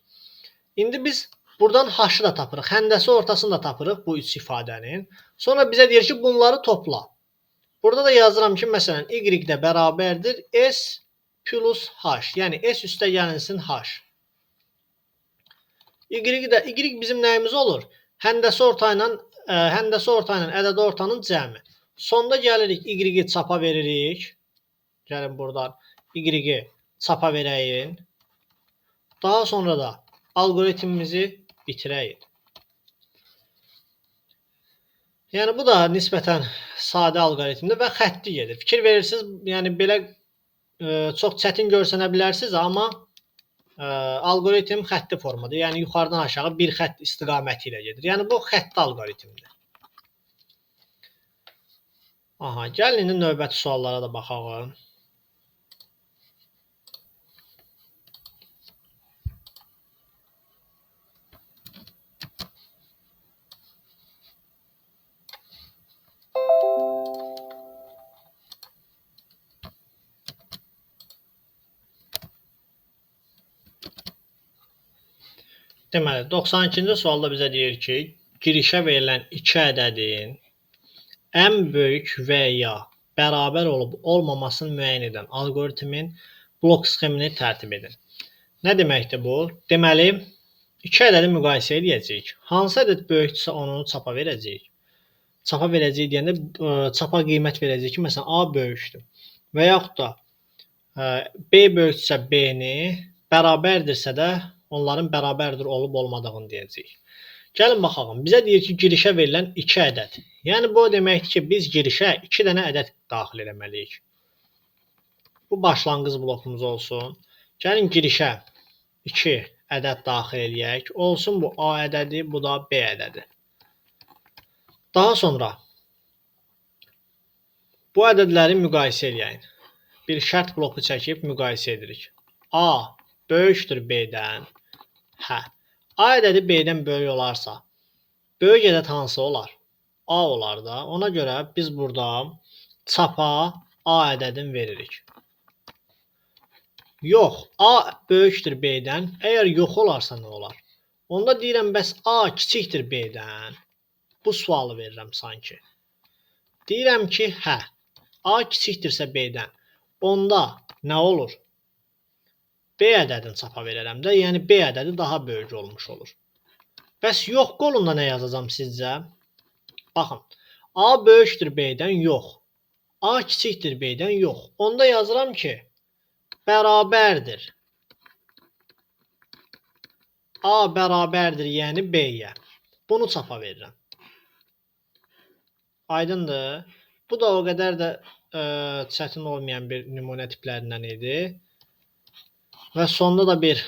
A: İndi biz buradan H-ı da tapırıq. Həndəsi ortasını da tapırıq bu 3 ifadənin. Sonra bizə deyir ki, bunları topla. Burada da yazıram ki, məsələn, Y də bərabərdir S plus H. Yəni S üstə gəlinsin H. Y bizim nəyimiz olur? Həndəsi orta ilə ədədi ortanın cəmi. Sonda gəlirik Y-i çapa veririk. Gəlin buradan Y-i çapa verəyin. Daha sonra da algoritmimizi bitirəyik. Yəni bu da nisbətən sadə algoritmdir və xətti gedir. Fikir verirsiniz, yəni belə çox çətin görsənə bilərsiniz, amma algoritm xətti formadır. Yəni yuxarıdan aşağı bir xətt istiqaməti ilə gedir. Yəni bu xətti algoritmdir. Aha, gəlin indi növbəti suallara da baxaq. Deməli, 92-ci sualda bizə deyir ki, girişə verilən 2 ədədin ən böyük və ya bərabər olub olmamasını müəyyən edən algoritmin blok sxemini tərtib edin. Nə deməkdir bu? Deməli, 2 ədədi müqayisə edəcəyik. Hansı ədəd böyükdürsə onu çapa verəcəyik. Çapa verəcəyik deyəndə çapa qiymət verəcəyik ki, məsələn, A böyükdür. Və yaxud da B böyükdürsə B-ni, bərabərdirsə də onların bərabərdir olub olmadığını deyəcəyik. Gəlin baxalım. Bizə deyir ki, girişə verilən 2 ədəd. Yəni bu deməkdir ki, biz girişə 2 dənə ədəd daxil etməliyik. Bu başlanğıc blokumuz olsun. Gəlin girişə 2 ədəd daxil eləyək. Olsun bu A ədədi, bu da B ədədi. Daha sonra bu ədədləri müqayisə eləyək. Bir şərt bloku çəkib müqayisə edirik. A böyükdür B-dən. Hə. A ədədi B-dən böyük olarsa, böyük ədəd hansı olar? A olar da. Ona görə biz burada çapa A ədədini veririk. Yox, A böyükdür B-dən. Əgər yox olarsa nə olar? Onda deyirəm, bəs A kiçikdir B-dən. Bu sualı verirəm sanki. Deyirəm ki, hə, A kiçikdirsə B-dən. Onda nə olur? B ədədini çapa verərəm də, yəni B ədədi daha böyük olmuş olur. Bəs yox qolunda nə yazacağam sizcə? Baxın, A böyükdür B-dən, yox. A kiçikdir B-dən, yox. Onda yazıram ki, bərabərdir. A bərabərdir, yəni B-yə. Bunu çapa verirəm. Aydındır. Bu da o qədər də çətin olmayan bir nümunə tiplərindən idi. Və sonda da bir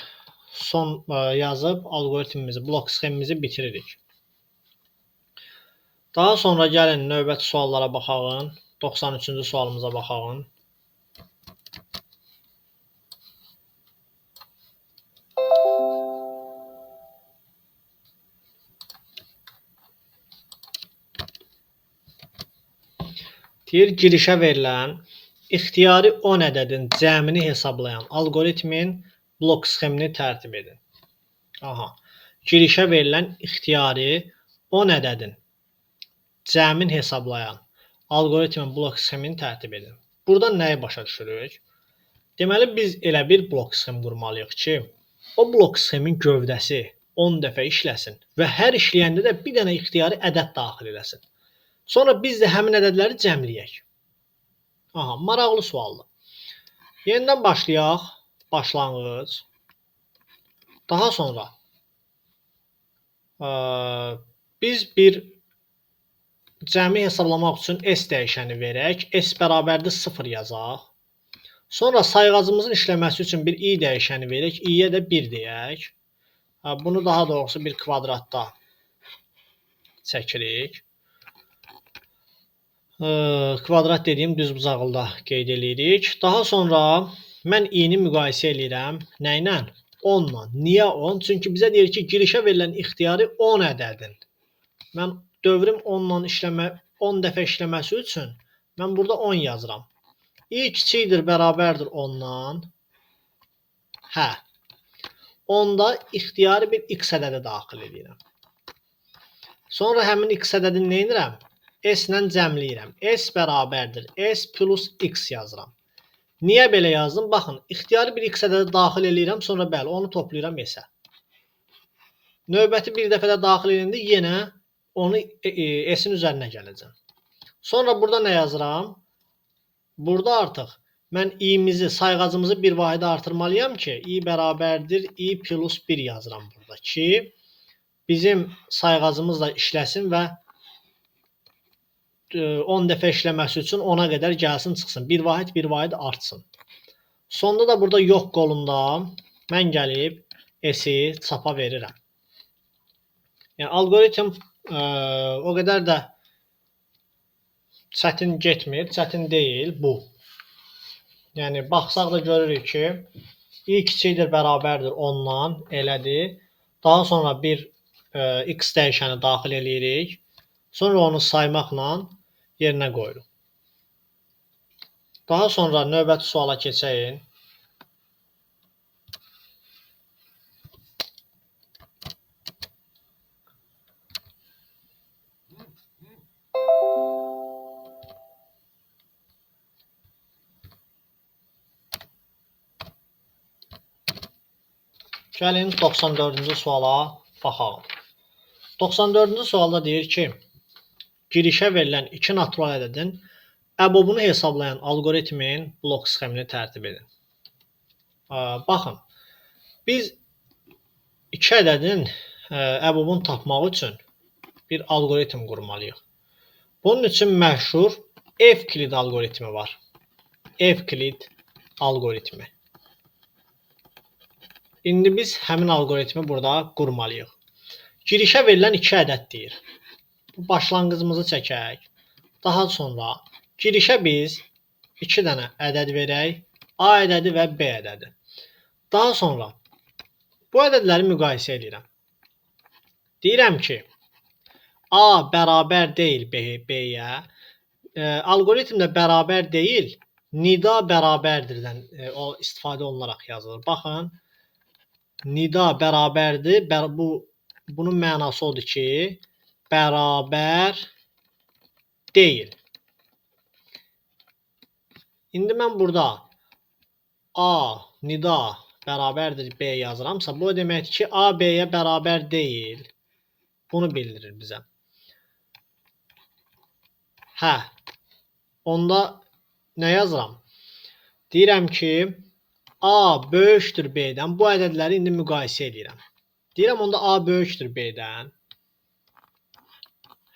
A: son yazıb algoritmimizi, blok sxemimizi bitiririk. Daha sonra gəlin növbəti suallara baxalım. 93-cü sualımıza baxalım. Deyir, girişə verilən ixtiyari 10 ədədin cəmini hesablayan algoritmin blok sxemini tərtib edin. Aha. Girişə verilən ixtiyari 10 ədədin cəmin hesablayan algoritmin blok sxemini tərtib edin. Buradan nəyi başa düşürük? Deməli, biz elə bir blok sxem qurmalıyıq ki, o blok sxemin gövdəsi 10 dəfə işləsin və hər işləyəndə də bir dənə ixtiyari ədəd daxil eləsin. Sonra biz də həmin ədədləri cəmləyək. Aha, maraqlı sualdır. Yenidən başlayaq. Başlanğıc. Daha sonra biz bir cəmi hesablamaq üçün S dəyişəni verək. S bərabərdir 0 yazaq. Sonra sayğacımızın işləməsi üçün bir I dəyişəni verək. I-yə də 1 deyək. Bunu daha doğrusu bir kvadratda çəkirik. Kvadrat dediyim düz bucaqlıda qeyd edirik. Daha sonra mən i-ni müqayisə edirəm. Nə ilə? 10 ilə. Niyə 10? Çünki bizə deyir ki, girişə verilən ixtiyari 10 ədədin. Mən dövrüm 10 dəfə işləməsi üçün mən burada 10 yazıram. I kiçikdir, bərabərdir 10-dan. Hə. Onda ixtiyari bir x ədədi daxil edirəm. Sonra həmin x ədədini nə edirəm? S ilə cəmləyirəm. S bərabərdir. S plus x yazıram. Niyə belə yazdım? Baxın, ixtiyari bir x ədədi daxil edirəm, sonra bəli, onu toplayıram S-ə. Növbəti bir dəfə də daxil edəndə yenə onu S-in üzərinə gələcəm. Sonra burada nə yazıram? Burada artıq mən i-mizi, sayğacımızı bir vahidə artırmalıyam ki, i bərabərdir, i plus 1 yazıram burada ki, bizim sayğacımız da işləsin və 10 dəfə işləməsi üçün 10-a qədər gəlsin, çıxsın. Bir vahid artsın. Sonda da burada yox qolunda mən gəlib S-i çapa verirəm. Yəni, algoritm o qədər də çətin getmir, çətin deyil bu. Yəni, baxsaq da görürük ki, i kiçikdir, bərabərdir 10-dan, elədir. Daha sonra bir x dəyişəni daxil edirik. Sonra onu saymaqla yerinə qoyuruq. Daha sonra növbəti suala keçəyin. Gəlin 94-cü suala baxalım. 94-cü sualda deyir ki, girişə verilən 2 natural ədədin əbobunu hesablayan algoritmin blok sxemini tərtib edin. Baxın, biz 2 ədədin əbobunu tapmaq üçün bir algoritm qurmalıyıq. Bunun üçün məşhur Evklid algoritmi var. Evklid algoritmi. İndi biz həmin algoritmi burada qurmalıyıq. Girişə verilən 2 ədəd deyir. Bu başlanğıcımızı çəkək. Daha sonra girişə biz 2 dənə ədəd verək. A ədədi və B ədədi. Daha sonra bu ədədləri müqayisə edirəm. Deyirəm ki, A bərabər deyil B-yə. Algoritmdə bərabər deyil, nida bərabərdirdən o istifadə olunaraq yazılır. Baxın, nida bərabərdir. Bunun mənası odur ki, bərabər deyil. İndi mən burada A nida bərabərdir B yazıramsa, bu deməkdir ki, A B-yə bərabər deyil. Bunu bildirir bizə. Hə, onda nə yazıram? Deyirəm ki, A böyükdür B-dən. Bu ədədləri indi müqayisə edirəm. Deyirəm, onda A böyükdür B-dən.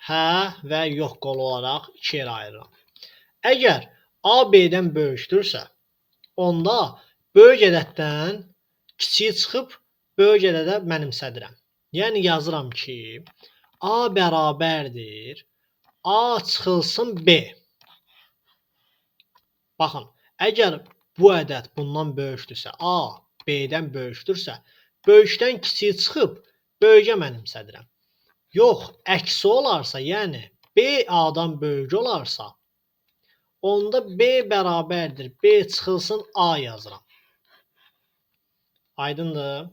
A: Hə və yox qolu olaraq 2 yerə ayırıram. Əgər A B-dən böyükdürsə, onda böyük ədəddən kiçiyi çıxıb böyük ədədə mənimsədirəm. Yəni yazıram ki, A bərabərdir A çıxılsın B. Baxın, əgər bu ədəd bundan böyükdürsə, A B-dən böyükdürsə, böyükdən kiçiyi çıxıb böyüyə mənimsədirəm. Yox, əksi olarsa, yəni B A-dan böyük olarsa, onda B bərabərdir B çıxılsın A yazıram. Aydındır?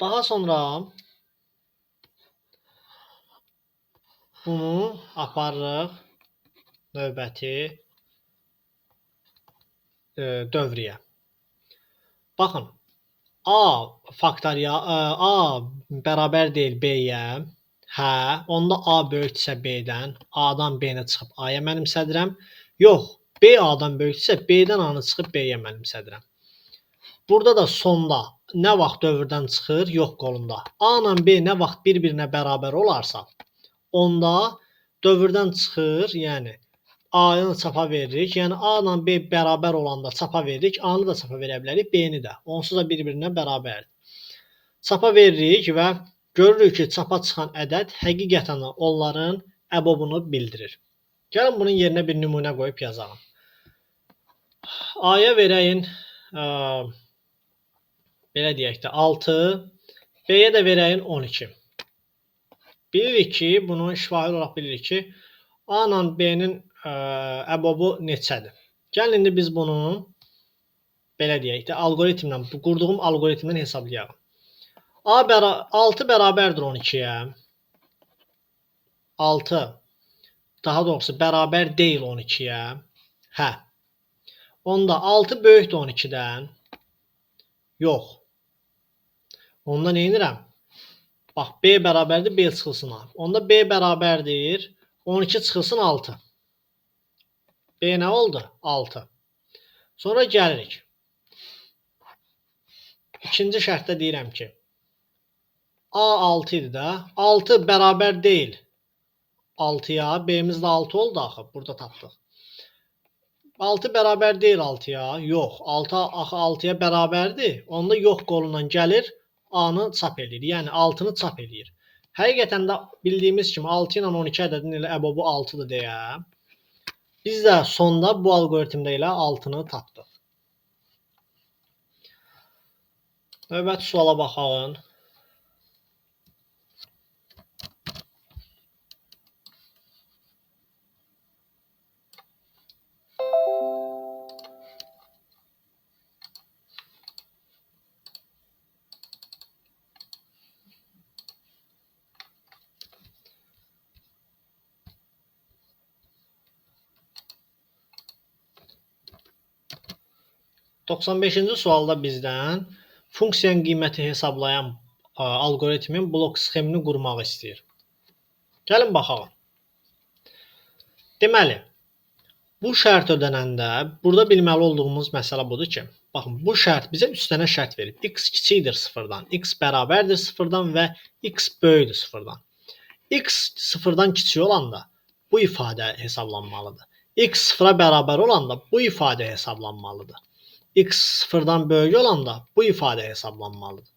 A: Daha sonra bunu aparırıq növbəti dövrəyə. Baxın, A bərabər deyil B-yə. Hə, onda A böyükdürsə B-dən, A-dan B-nə çıxıb A-ya mənimsədirəm. Yox, B A-dan böyükdürsə B-dən A-nı çıxıb B-yə mənimsədirəm. Burada da sonda nə vaxt dövrdən çıxır? Yox qolunda. A ilə B nə vaxt bir-birinə bərabər olarsa, onda dövrdən çıxır, yəni A-nı çapa veririk. Yəni A ilə B bərabər olanda çapa veririk. A-nı da çapa verə bilərik, B-ni də. Onsuz da bir-birinə bərabərdir. Çapa veririk və görürük ki, çapa çıxan ədəd həqiqətən onların əbobunu bildirir. Gəlin bunun yerinə bir nümunə qoyub yazalım. A-ya verəyin belə deyək də 6, B-yə də verəyin 12. Bilirik ki, bunu şifahi olaraq bilirik ki, A ilə B-nin əbobu neçədir? Gəlin indi biz bunu belə deyək də alqoritmlə, qurduğum alqoritmdən hesablayaq. 6 bərabərdir 12-yə. 6 daha doğrusu bərabər deyil 12-yə. Hə. Onda 6 böyükdür 12-dən. Yox. Onda nə edirəm? Bax, B bərabərdir, B çıxılsın A. Onda B bərabərdir 12 çıxılsın 6. B nə oldu? 6. Sonra gəlirik. İkinci şərtdə deyirəm ki, A 6 idi də. 6 bərabər deyil 6-ya. B-miz də 6 oldu axı. Burada tapdıq. 6 bərabər deyil 6-ya. Yox. 6 axı 6-ya bərabərdir. Onda yox qolundan gəlir. A-nı çap edir. Yəni 6-nı çap edir. Həqiqətən də bildiyimiz kimi 6 ilə 12 ədədinin elə əbobu 6-dır deyə. Biz də sonda bu alqoritmdə ilə 6-nı tapdıq. Növbəti suala baxalım. Doxsan beşinci sualda bizdən funksiyanın qiyməti hesablayan alqoritmin blok sxemini qurmaq istəyir. Gəlin baxalım. Deməli, bu şərt ödənəndə burada bilməli olduğumuz məsələ budur ki, baxın, bu şərt bizə 3 dənə şərt verib. X kiçikdir 0-dan, X bərabərdir 0-dan və X böyükdür 0-dan. X 0-dan kiçik olanda bu ifadə hesablanmalıdır. X 0-a bərabər olanda bu ifadə hesablanmalıdır. X 0-dan böyük olanda bu ifadə hesablanmalıdır.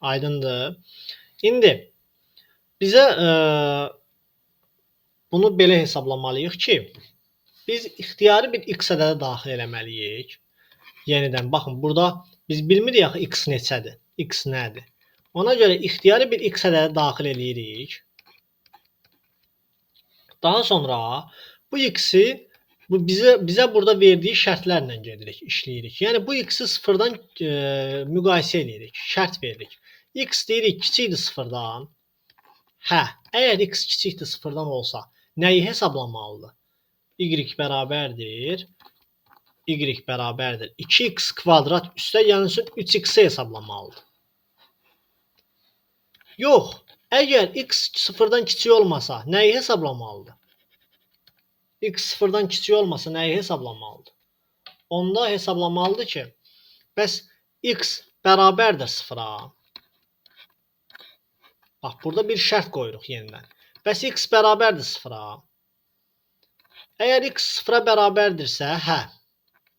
A: Aydındır. İndi bizə bunu belə hesablamalıyıq ki, biz ixtiyari bir x ədədi daxil eləməliyik. Yenidən baxın, burada biz bilmirik axı x neçədir, x nədir. Ona görə ixtiyari bir x ədədi daxil eləyirik. Daha sonra bu x-i Bu bizə burada verdiyi şərtlərlə gedirik, işləyirik. Yəni bu x-i sıfırdan müqayisə edirik, şərt veririk. X deyirik kiçikdir sıfırdan. Hə, əgər x kiçikdir sıfırdan olsa, nəyi hesablamalıdır? Y bərabərdir. Y bərabərdir 2x kvadrat üstə gəlsin 3x-i hesablamalıdır. Yox, əgər x sıfırdan kiçik olmasa, nəyi hesablamalıdır? X sıfırdan kiçik olmasa nəyi hesablamalıdır? Onda hesablamalıdır ki, bəs x bərabərdir sıfıra. Bax, burada bir şərt qoyuruq yenidən. Bəs x bərabərdir sıfıra. Əgər x sıfıra bərabərdirsə, hə,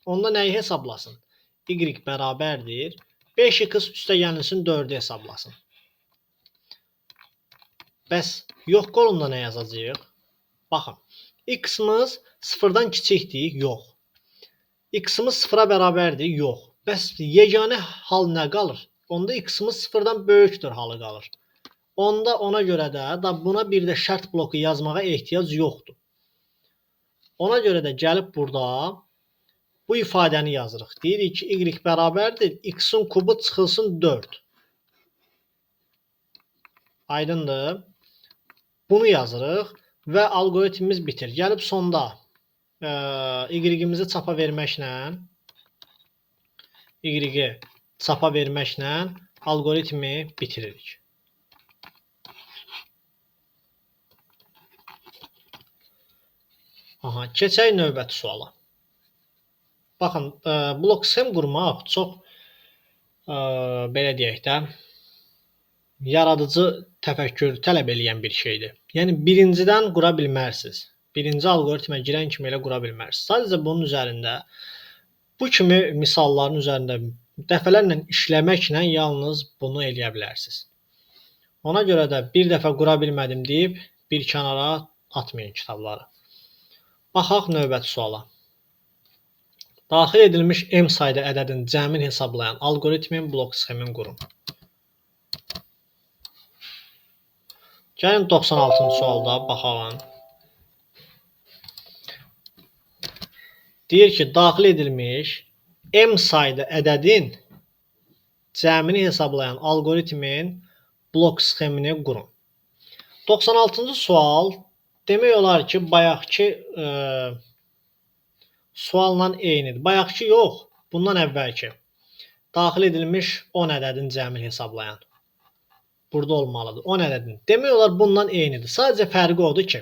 A: onda nəyi hesablasın? Y bərabərdir 5x üstə gəlsin 4-ü hesablasın. Bəs yox qolunda nə yazacağıq? Baxın, x-imiz sıfırdan kiçikdir? Yox. X-imiz sıfıra bərabərdir? Yox. Bəs yeganə hal nə qalır? Onda x-imiz sıfırdan böyükdür halı qalır. Onda ona görə də buna bir də şərt bloku yazmağa ehtiyac yoxdur. Ona görə də gəlib burada bu ifadəni yazırıq. Deyirik ki, y bərabərdir, x-in kubu çıxılsın 4. Aydındır. Bunu yazırıq və algoritmimiz bitir. Gəlib sonda y-imizi çapa verməklə algoritmi bitiririk. Aha, keçək növbəti suala. Baxın, blok sxem qurmaq çox belə deyək də yaradıcı təfəkkür tələb eləyən bir şeydir. Yəni birincidən qura bilmərsiniz. Birinci algoritmə girən kimi elə qura bilmərsiniz. Sadəcə bunun üzərində bu kimi misalların üzərində dəfələrlə işləməklə yalnız bunu eləyə bilərsiniz. Ona görə də bir dəfə qura bilmədim deyib bir kənara atmayın kitabları. Baxaq növbəti suala. Daxil edilmiş m sayda ədədin cəmini hesablayan algoritmin blok sxemin qurun. Gəlin 96-cı sualda baxalım. Deyir ki, daxil edilmiş m sayda ədədin cəmini hesablayan algoritmin blok sxemini qurun. 96-cı sual demək olar ki, bayaqki sualla eynidir. Bayaqki yox, bundan əvvəlki. Daxil edilmiş 10 ədədin cəmini hesablayan. Burada olmalıdır. 10 ədədin. Demək olar bundan eynidir. Sadəcə fərqi odur ki,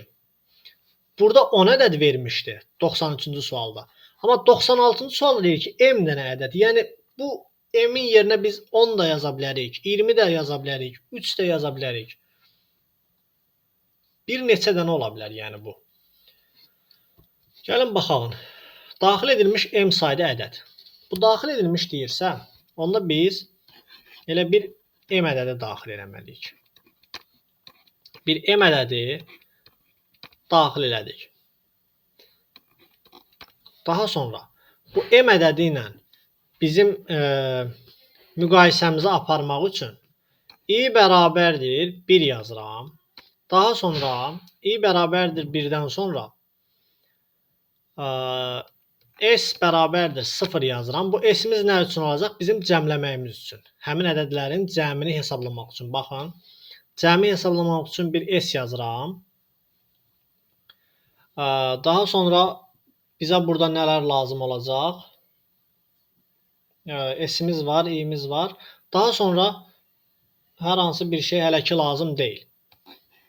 A: burada 10 ədəd vermişdi 93-cü sualda. Amma 96-cı sualda deyir ki, m dənə ədəd. Yəni bu m-in yerinə biz 10 da yaza bilərik, 20 də yaza bilərik, 3 də yaza bilərik. Bir neçə dənə ola bilər yəni bu. Gəlin baxalım. Daxil edilmiş m sayda ədəd. Bu daxil edilmiş deyirsə, onda biz elə bir m ədədi daxil eləməliyik. Bir m ədədi daxil elədik. Daha sonra bu m ədədi ilə bizim müqayisəmizi aparmaq üçün i bərabərdir 1 yazıram. Daha sonra i bərabərdir 1-dən sonra s bərabərdir 0 yazıram. Bu s-imiz nə üçün olacaq? Bizim cəmləməyimiz üçün. Həmin ədədlərin cəmini hesablamaq üçün. Baxın, cəmi hesablamaq üçün bir s yazıram. Daha sonra bizə burada nələr lazım olacaq? S-imiz var, i-imiz var. Daha sonra hər hansı bir şey hələ ki lazım deyil.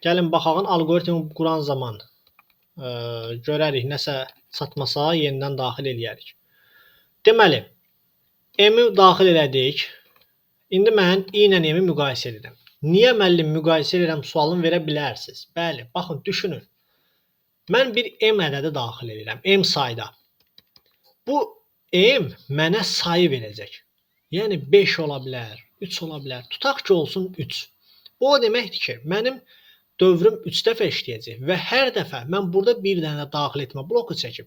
A: Gəlin baxağın, algoritmi quran zaman görərik, nəsə çatmasa yenidən daxil eləyərik. Deməli, m-i daxil elədik. İndi mən i ilə m-i müqayisə edirəm. Niyə müəllim müqayisə edirəm sualını verə bilərsiniz? Bəli, baxın, düşünün. Mən bir m ədədi daxil edirəm, m sayda. Bu m mənə sayı verəcək. Yəni 5 ola bilər, 3 ola bilər. Tutaq ki, olsun 3. Bu o deməkdir ki, mənim dövrüm 3 dəfə işləyəcək və hər dəfə mən burada bir dənə daxil etmə bloku çəkib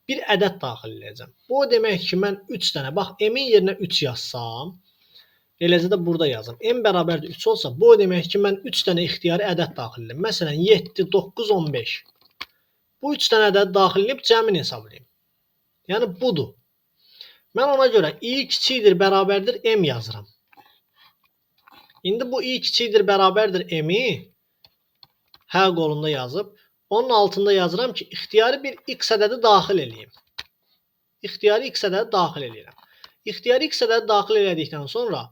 A: bir ədəd daxil edəcəm. Bu o deməkdir ki, mən 3 dənə, bax, m-in yerinə 3 yazsam, eləcə də burada yazım. M bərabərdir 3 olsa, bu o deməkdir ki, mən 3 dənə ixtiyari ədəd daxil edirəm. Məsələn, 7, 9, 15. Bu 3 dənə ədədi daxil edib cəmini hesablayım. Yəni budur. Mən ona görə i kiçikdir bərabərdir m yazıram. İndi bu i kiçikdir bərabərdir m-i hə qolunda yazıb, onun altında yazıram ki, ixtiyari bir x ədədi daxil edeyim. İxtiyari x ədədi daxil edirəm. İxtiyari x ədədi daxil elədikdən sonra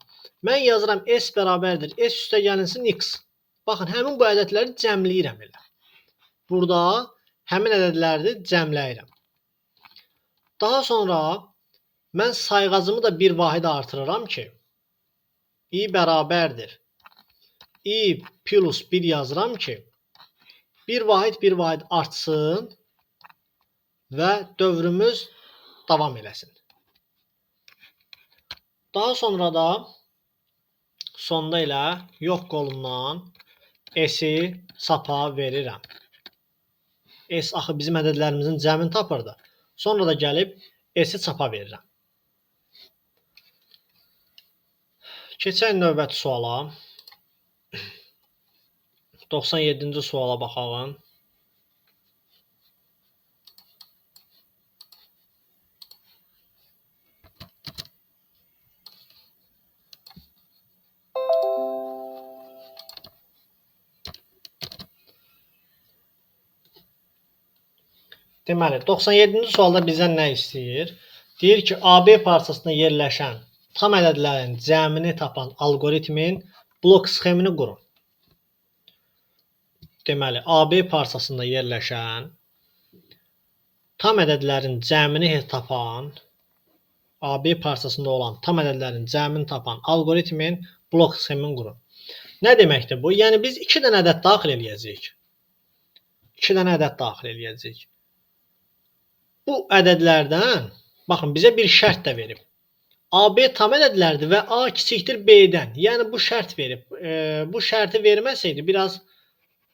A: mən yazıram s bərabərdir s üstə gəlinsin x. Baxın, həmin bu ədədləri cəmləyirəm elə. Burada həmin ədədləri cəmləyirəm. Daha sonra mən sayğacımı da bir vahid artırıram ki, i bərabərdir i plus 1 yazıram ki, bir vahid artsın və dövrümüz davam eləsin. Daha sonra da sonda ilə yox qolundan s-i çapa verirəm. S axı bizim ədədlərimizin cəmini tapırdı. Sonra da gəlib s-i çapa verirəm. Keçək növbəti suala. 97-ci suala baxalım. Deməli, 97-ci sualda bizdən nə istəyir? Deyir ki, AB parçasında yerləşən tam ədədlərin cəmini tapan algoritmin blok sxemini qurun. Deməli, AB parçasında yerləşən tam ədədlərin cəmini tapan, AB parçasında olan tam ədədlərin cəmini tapan algoritmin blok sxemini qurun. Nə deməkdir bu? Yəni biz 2 dənə ədəd daxil eləyəcəyik. 2 dənə ədəd daxil eləyəcəyik. Bu ədədlərdən, baxın, bizə bir şərt də verib. AB tam ədədlərdir və A kiçikdir B-dən. Yəni bu şərt verib. Bu şərti verməsəydi biraz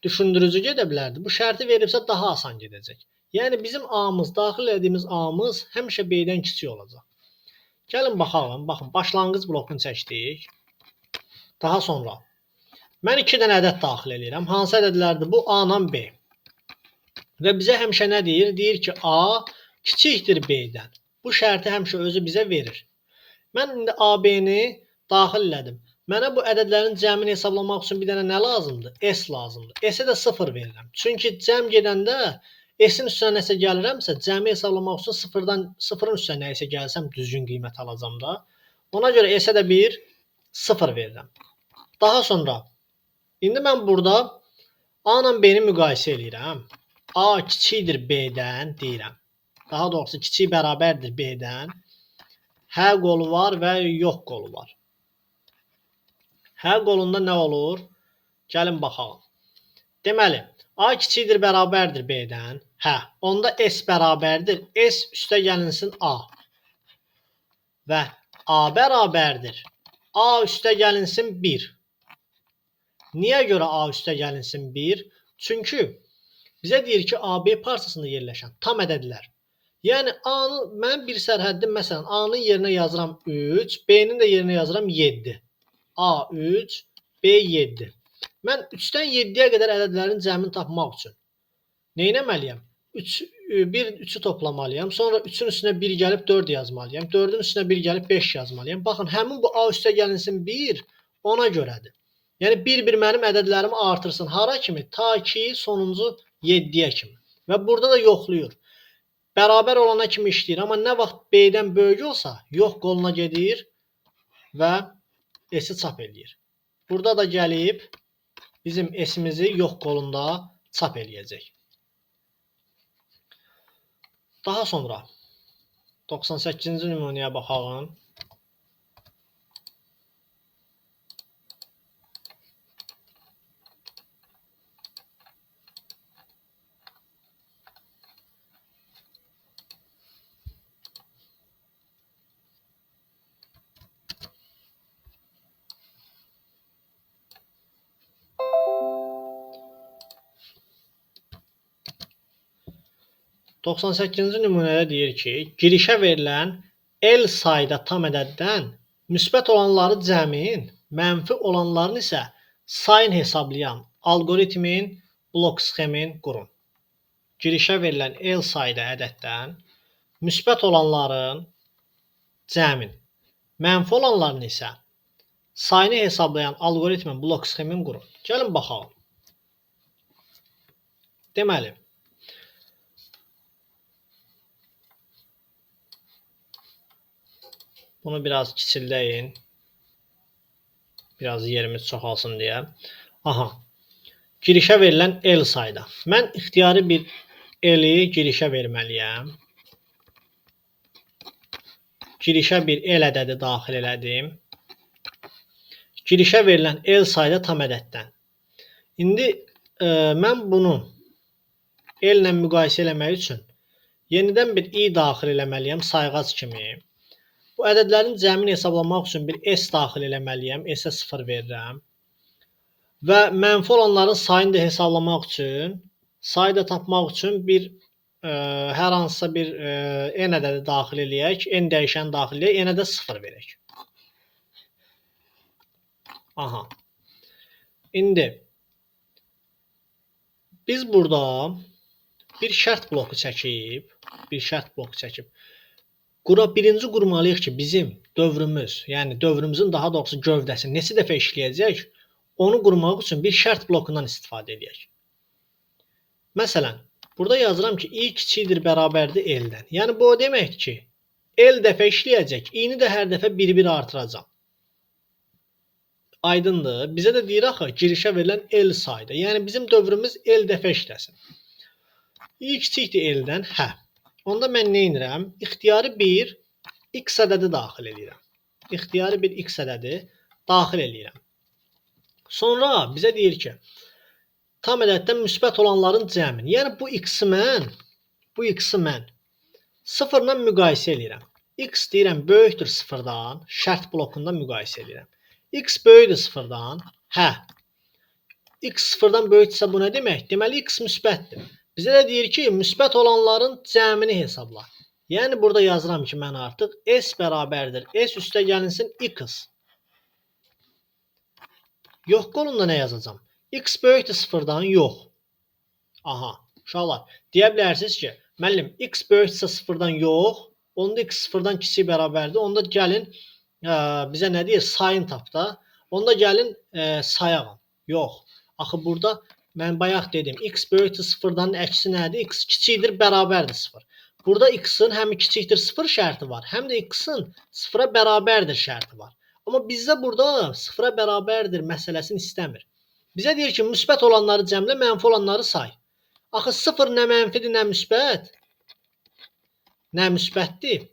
A: düşündürücü gedə bilərdi. Bu şərti veribsə daha asan gedəcək. Yəni bizim A-mız, daxil etdiyimiz A-mız həmişə B-dən kiçik olacaq. Gəlin baxalım. Baxın, başlanğıc blokunu çəkdik. Daha sonra mən 2 dənə ədəd daxil edirəm. Hansı ədədlərdir bu? A ilə B. Və bizə həmişə nə deyir? Deyir ki, A kiçikdir B-dən. Bu şərti həmişə özü bizə verir. Mən indi AB-ni daxil elədim. Mənə bu ədədlərin cəmini hesablamaq üçün bir dənə nə lazımdır? S lazımdır. S-ə də 0 verirəm. Çünki cəm gedəndə S-in üstünə nəsə gəlirəmsə, cəmi hesablamaq üçün 0-ın üstünə nəyisə gəlsəm düzgün qiymət alacam da. Ona görə S-ə də 0 verirəm. Daha sonra, indi mən burada A ilə B-ni müqayisə edirəm. A kiçikdir B-dən deyirəm. Daha doğrusu kiçik bərabərdir B-dən. Hə qolu var və yox qolu var. Hə qolunda nə olur? Gəlin baxalım. Deməli, A kiçikdir bərabərdir B-dən. Hə, onda S bərabərdir. S üstə gəlinsin A. Və A bərabərdir. A üstə gəlinsin 1. Niyə görə A üstə gəlinsin 1? Çünki bizə deyir ki, AB parçasında yerləşən tam ədədlər. Yəni A-nı mən bir sərhəddim, məsələn, A-nın yerinə yazıram 3, B-nin də yerinə yazıram 7. A 3, B 7. Mən 3-dən 7-yə qədər ədədlərin cəmini tapmaq üçün nə etməliyəm? 3-ü toplamalıyam. Sonra 3-ün üstünə 1 gəlib 4 yazmalıyam. 4-ün üstünə 1 gəlib 5 yazmalıyam. Baxın, həmin bu A üstə gəlinsin 1 ona görədir. Yəni bir-bir mənim ədədlərimi artırsın. Hara kimi? Ta ki sonuncu 7-yə kimi. Və burada da yoxluyur. Bərabər olana kimi işləyir. Amma nə vaxt B-dən böyük olsa, yox qoluna gedir və S-i çap eləyir. Burada da gəlib bizim S-imizi yox qolunda çap eləyəcək. Daha sonra 98-ci nümunəyə baxalım. Doxsan səkkizinci nümunədə deyir ki, girişə verilən L sayda tam ədəddən müsbət olanları cəmin, mənfi olanların isə sayın hesablayan algoritmin blok sxemin qurun. girişə verilən L sayda ədəddən müsbət olanların cəmin, mənfi olanların isə sayını hesablayan algoritmin blok sxemini qurun. Gəlin baxalım. Deməli, bunu biraz kiçildəyin. Biraz yerimiz çoxalsın deyə. Aha. Girişə verilən L sayda. Mən ixtiyari bir L-i girişə verməliyəm. Girişə bir L ədədi daxil elədim. Girişə verilən L sayda tam ədəddən. İndi mən bunu L ilə müqayisə eləmək üçün yenidən bir i daxil eləməliyəm sayğac kimi. Bu ədədlərin cəmini hesablamaq üçün bir s daxil eləməliyəm. S-ə 0 verirəm. Və mənfi olanların sayını da hesablamaq üçün, sayı da tapmaq üçün bir hər hansısa bir n ədədi daxil eləyək, n dəyişəni daxil eləyək, n-ə də 0 verək. Aha. İndi biz burada bir şərt bloku çəkib, birinci qurmalıyıq ki, bizim dövrümüz, yəni dövrümüzün daha doğrusu gövdəsi neçə dəfə işləyəcək, onu qurmaq üçün bir şərt blokundan istifadə edək. Məsələn, burada yazıram ki, i kiçikdir bərabərdir L-dən. Yəni bu o deməkdir ki, L dəfə işləyəcək, i-ni də hər dəfə bir-bir artıracam. Aydındır. Bizə də deyir axı, girişə verilən L sayda. Yəni bizim dövrümüz L dəfə işləsin. i kiçikdir L-dən, hə. Onda mən nə edirəm? İxtiyari bir x ədədi daxil edirəm. Sonra bizə deyir ki, tam ədəddən müsbət olanların cəmini. Yəni bu x-i mən 0 ilə müqayisə edirəm. X deyirəm böyükdür 0-dan, şərt blokunda müqayisə edirəm. X böyükdür 0-dan, hə. X 0-dan böyükdürsə bu nə demək? Deməli x müsbətdir. Bizə də deyir ki, müsbət olanların cəmini hesabla. Yəni burada yazıram ki, mən artıq s bərabərdir. S üstə gəlinsin x. Yox qolunda nə yazacağam? X böyükdür 0-dan, yox. Aha, uşaqlar, deyə bilərsiniz ki, müəllim, x böyükdürsə 0-dan yox, onda x 0-dan kiçik bərabərdir. Onda gəlin, bizə nə deyir? Sayın tap da. Onda gəlin sayağım. Yox, axı burada mən bayaq dedim, x böyükdür 0-dan əksi nədir? X kiçikdir, bərabərdir 0. Burada x-in həm kiçikdir 0 şərti var, həm də x-in 0-a bərabərdir şərti var. Amma bizdə burada 0-a bərabərdir məsələsini istəmir. Bizə deyir ki, müsbət olanları cəmlə, mənfi olanları say. Axı 0 nə mənfidir, nə müsbət? Nə müsbətdir?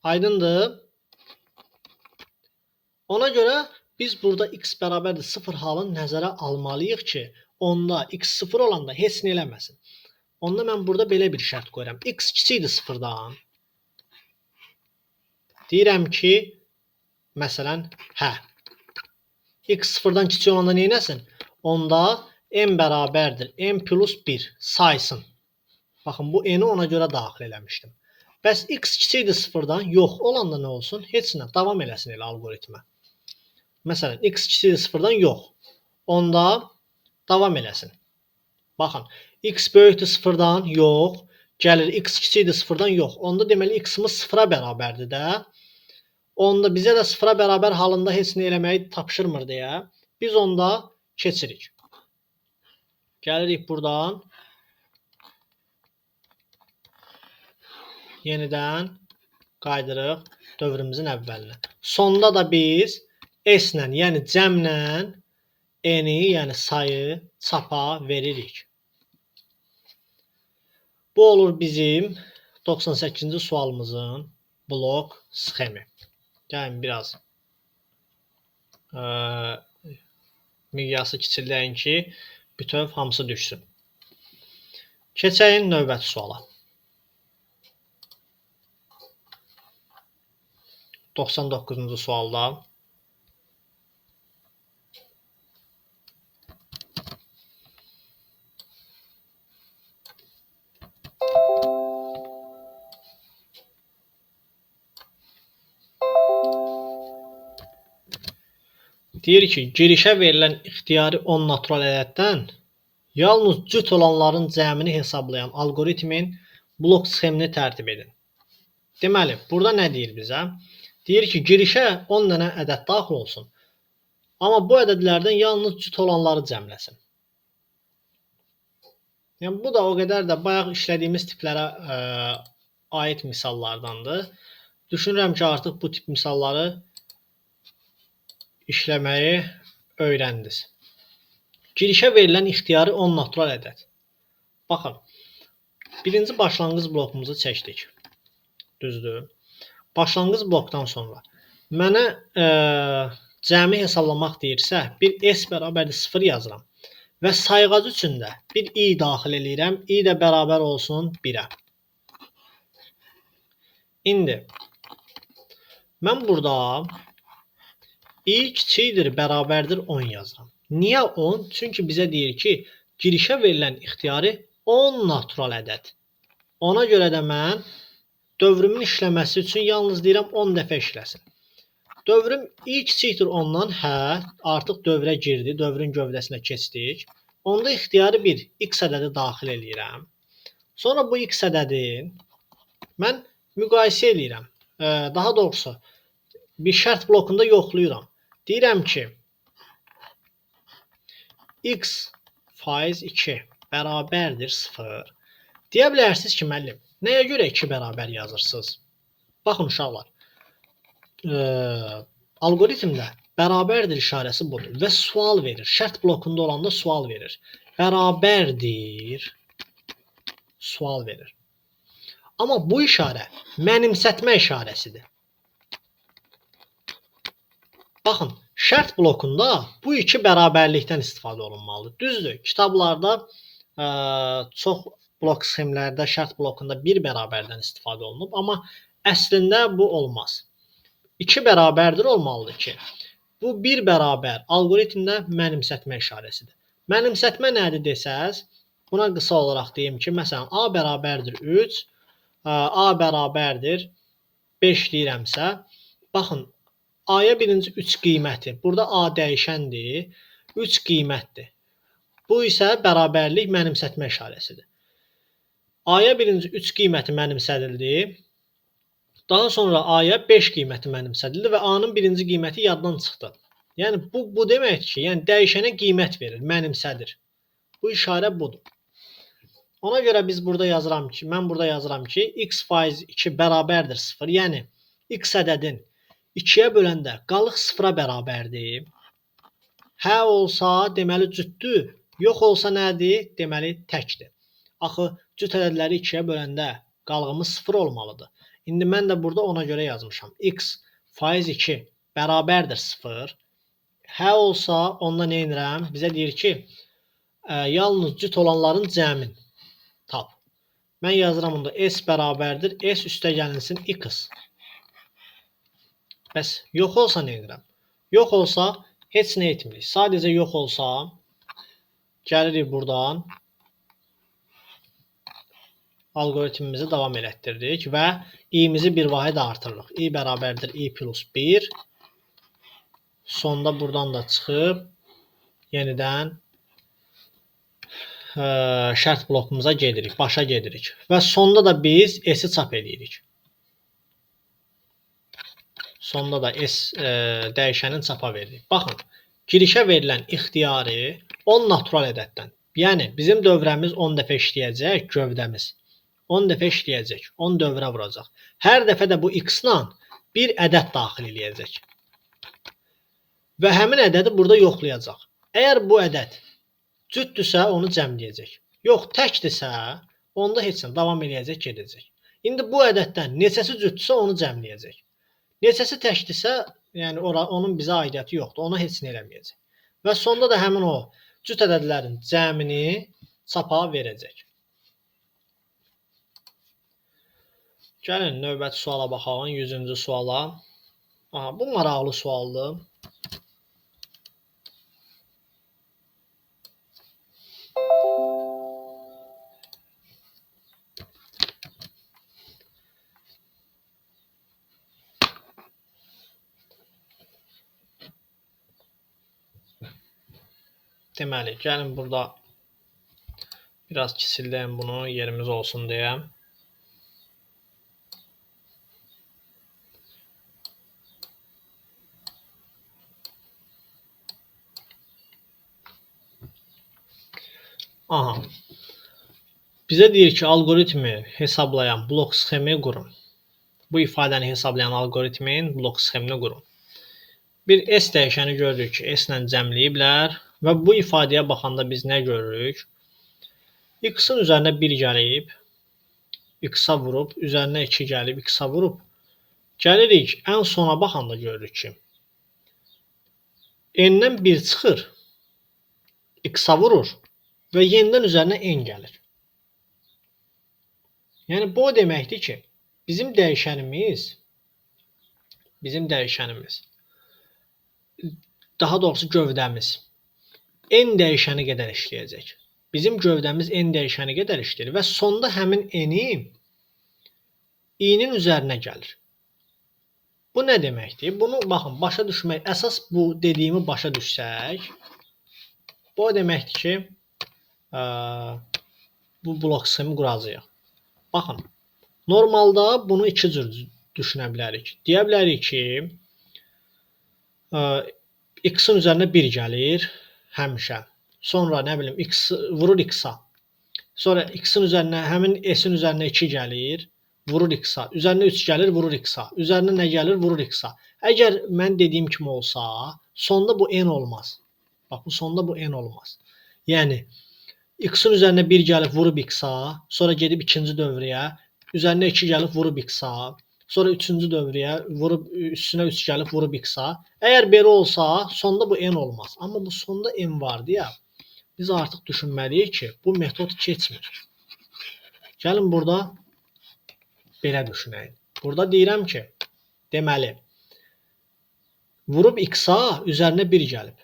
A: Aydındır? Ona görə biz burada x bərabərdir 0 halını nəzərə almalıyıq ki, onda x 0 olanda heç nə eləməsin. Onda mən burada belə bir şərt qoyuram. X kiçikdir 0-dan. Deyirəm ki, məsələn, hə. X 0-dan kiçik olanda nə eləsin? Onda n bərabərdir. N plus 1 saysın. Baxın, bu n-i ona görə daxil eləmişdim. Bəs x kiçikdir 0-dan yox olanda nə olsun? Heç nə, davam eləsin elə algoritmə. Məsələn, x kiçikdir 0-dan yox. Onda davam eləsin. Baxın, x böyükdür 0-dan yox. Gəlir, x kiçikdir 0-dan yox. Onda deməli, x-imiz 0-a bərabərdir də. Onda bizə də 0-a bərabər halında heç nə eləməyi tapşırmır deyə. Biz onda keçirik. Gəlirik buradan. Yenidən qaydırıq dövrümüzün əvvəlinə. Sonda da biz s-lə, yəni cəmlə n-i, yəni sayı çapa veririk. Bu olur bizim 98-ci sualımızın blok sxemi. Gəlin biraz miqyası kiçildəyin ki, bütöv hamısı düşsün. Keçəyin növbəti suala. 99-cu sualda deyir ki, girişə verilən ixtiyari 10 natural ədəddən Yalnız cüt olanların cəmini hesablayan algoritmin blok sxemini tərtib edin. Deməli, burada nə deyir bizə? Deyir ki, girişə 10 dənə ədəd daxil olsun. Amma bu ədədlərdən yalnız cüt olanları cəmləsin. Yəni, bu da o qədər də bayaq işlədiyimiz tiplərə aid misallardandır. Düşünürəm ki, artıq bu tip misalları işləməyi öyrəndiniz. Girişə verilən ixtiyari 10 natural ədəd. Baxın, birinci başlanğıc blokumuzu çəkdik. Düzdür. Başlanğıc blokdan sonra mənə cəmi hesablamaq deyirsə, bir s bərabərdir 0 yazıram və sayğac üçün də bir i daxil eləyirəm. I də bərabər olsun 1-ə. İndi mən burada i kiçikdir, bərabərdir 10 yazıram. Niyə 10? Çünki bizə deyir ki, girişə verilən ixtiyari 10 natural ədəd. Ona görə də mən dövrümün işləməsi üçün yalnız deyirəm 10 dəfə işləsin. Dövrüm i kiçikdir 10-dan, artıq dövrə girdi, dövrün gövdəsinə keçdik. Onda ixtiyari bir x ədədi daxil eləyirəm. Sonra bu x ədədin mən müqayisə eləyirəm. Daha doğrusu bir şərt blokunda yoxlayıram. Deyirəm ki, x faiz 2 bərabərdir 0. Deyə bilərsiniz ki, müəllim, nəyə görə 2 bərabər yazırsınız? Baxın uşaqlar, algoritmdə bərabərdir işarəsi budur və sual verir. Şərt blokunda olanda sual verir. Bərabərdir sual verir. Amma bu işarə mənimsətmə işarəsidir. Baxın, şərt blokunda bu iki bərabərlikdən istifadə olunmalıdır. Düzdür, kitablarda çox blok sxemlərdə şərt blokunda bir bərabərdən istifadə olunub, amma əslində bu olmaz. 2 bərabərdir olmalıdır ki, bu 1 bərabər algoritmdə mənimsətmə işarəsidir. Mənimsətmə nədir desəz, buna qısa olaraq deyim ki, məsələn, a bərabərdir 3, a bərabərdir 5 deyirəmsə, baxın, a-ya birinci 3 qiyməti, burada a dəyişəndir, 3 qiymətdir. Bu isə bərabərlik mənimsətmə işarəsidir. A-ya birinci 3 qiyməti mənimsədildi. Daha sonra a-ya 5 qiyməti mənimsədildi və a-nın birinci qiyməti yaddan çıxdı. Yəni, bu deməkdir ki, yəni dəyişənə qiymət verir, mənimsədir. Bu işarə budur. Ona görə biz burada yazıram ki, mən burada yazıram ki, x faiz 2 bərabərdir 0. Yəni, x ədədin 2-yə böləndə qalıq 0-a bərabərdir. Hə olsa, deməli cütdür. Yox olsa nədir? Deməli təkdir. Axı, cüt ədədləri 2-yə böləndə qalığımız 0 olmalıdır. İndi mən də burada ona görə yazmışam. X faiz 2 bərabərdir 0. Hə olsa, onda nə edirəm? Bizə deyir ki, yalnız cüt olanların cəmin tap. Mən yazıram onda s bərabərdir. S üstə gəlinsin x. Bəs yox olsa nə edirəm? Yox olsa, heç nə etmirik. Sadəcə yox olsa, gəlirik buradan. Algoritmimizi davam elətdirdik və i-mizi bir vahid artırırıq. i bərabərdir i plus 1. Sonda buradan da çıxıb yenidən şərt blokumuza gedirik, başa gedirik. Və sonda da biz s-i çap edirik. Sonda da s dəyişənin çapa veririk. Baxın, girişə verilən ixtiyari 10 natural ədəddən. Yəni, bizim dövrəmiz 10 dəfə işləyəcək, gövdəmiz. 10 dəfə işləyəcək, 10 dövrə vuracaq. Hər dəfə də bu x-la bir ədəd daxil eləyəcək. Və həmin ədədi burada yoxlayacaq. Əgər bu ədəd cütdürsə, onu cəmləyəcək. Yox, təkdirsə, onda heç nə, davam eləyəcək, gedəcək. İndi bu ədəddən neçəsi cütdürsə, onu cəmləyəcək. Neçəsi təkdirsə, yəni onun bizə aidiyyəti yoxdur, ona heç nə eləməyəcək. Və sonda da həmin o cüt ədədlərin cəmini çapa verəcək. Gəlin, növbəti suala baxalım, 100-cü suala. Aha, bu maraqlı sualdır. Deməli, gəlin burada Biraz kiçildəyim bunu yerimiz olsun deyə. Aha. Bizə deyir ki, algoritmi hesablayan blok sxemi qurun. Bu ifadəni hesablayan algoritmin blok sxemini qurun. Bir S dəyişəni görürük ki, S ilə cəmləyiblər və bu ifadəyə baxanda biz nə görürük? X-in üzərinə 1 gəlib, X-a vurub, üzərinə 2 gəlib, X-a vurub. Gəlirik, ən sona baxanda görürük ki, N-dən 1 çıxır, X-a vurur və yenidən üzərinə N gəlir. Yəni, bu o deməkdir ki, bizim dəyişənimiz, daha doğrusu gövdəmiz N dəyişəni qədər işləyəcək. Bizim gövdəmiz N dəyişəni qədər işləyir və sonda həmin N-i i-nin üzərinə gəlir. Bu nə deməkdir? Bunu baxın, başa düşmək, əsas bu dediyimi başa düşsək, bu o deməkdir ki, bu blok sxemi quracağıq. Baxın, normalda bunu iki cür düşünə bilərik. Deyə bilərik ki, X-in üzərinə 1 gəlir həmişə. Sonra nə bilim, X vurur X-a. Sonra X-in üzərinə, həmin S-in üzərinə 2 gəlir, vurur X-a. Üzərinə 3 gəlir, vurur X-a. Üzərinə nə gəlir, vurur X-a. Əgər mən dediyim kimi olsa, sonda bu N olmaz. Bax, bu sonda bu N olmaz. Yəni, X-in üzərinə 1 gəlib, vurub X-a. Sonra gedib ikinci dövrəyə, üzərinə 2 gəlib, vurub X-a. Sonra üçüncü dövrəyə, vurub, üstünə 3 gəlib, vurub X-a. Əgər belə olsa, sonda bu N olmaz. Amma bu sonda N vardı ya, biz artıq düşünməliyik ki, bu metod keçmir. Gəlin burada belə düşünək. Burada deyirəm ki, deməli, vurub X-a üzərinə 1 gəlib.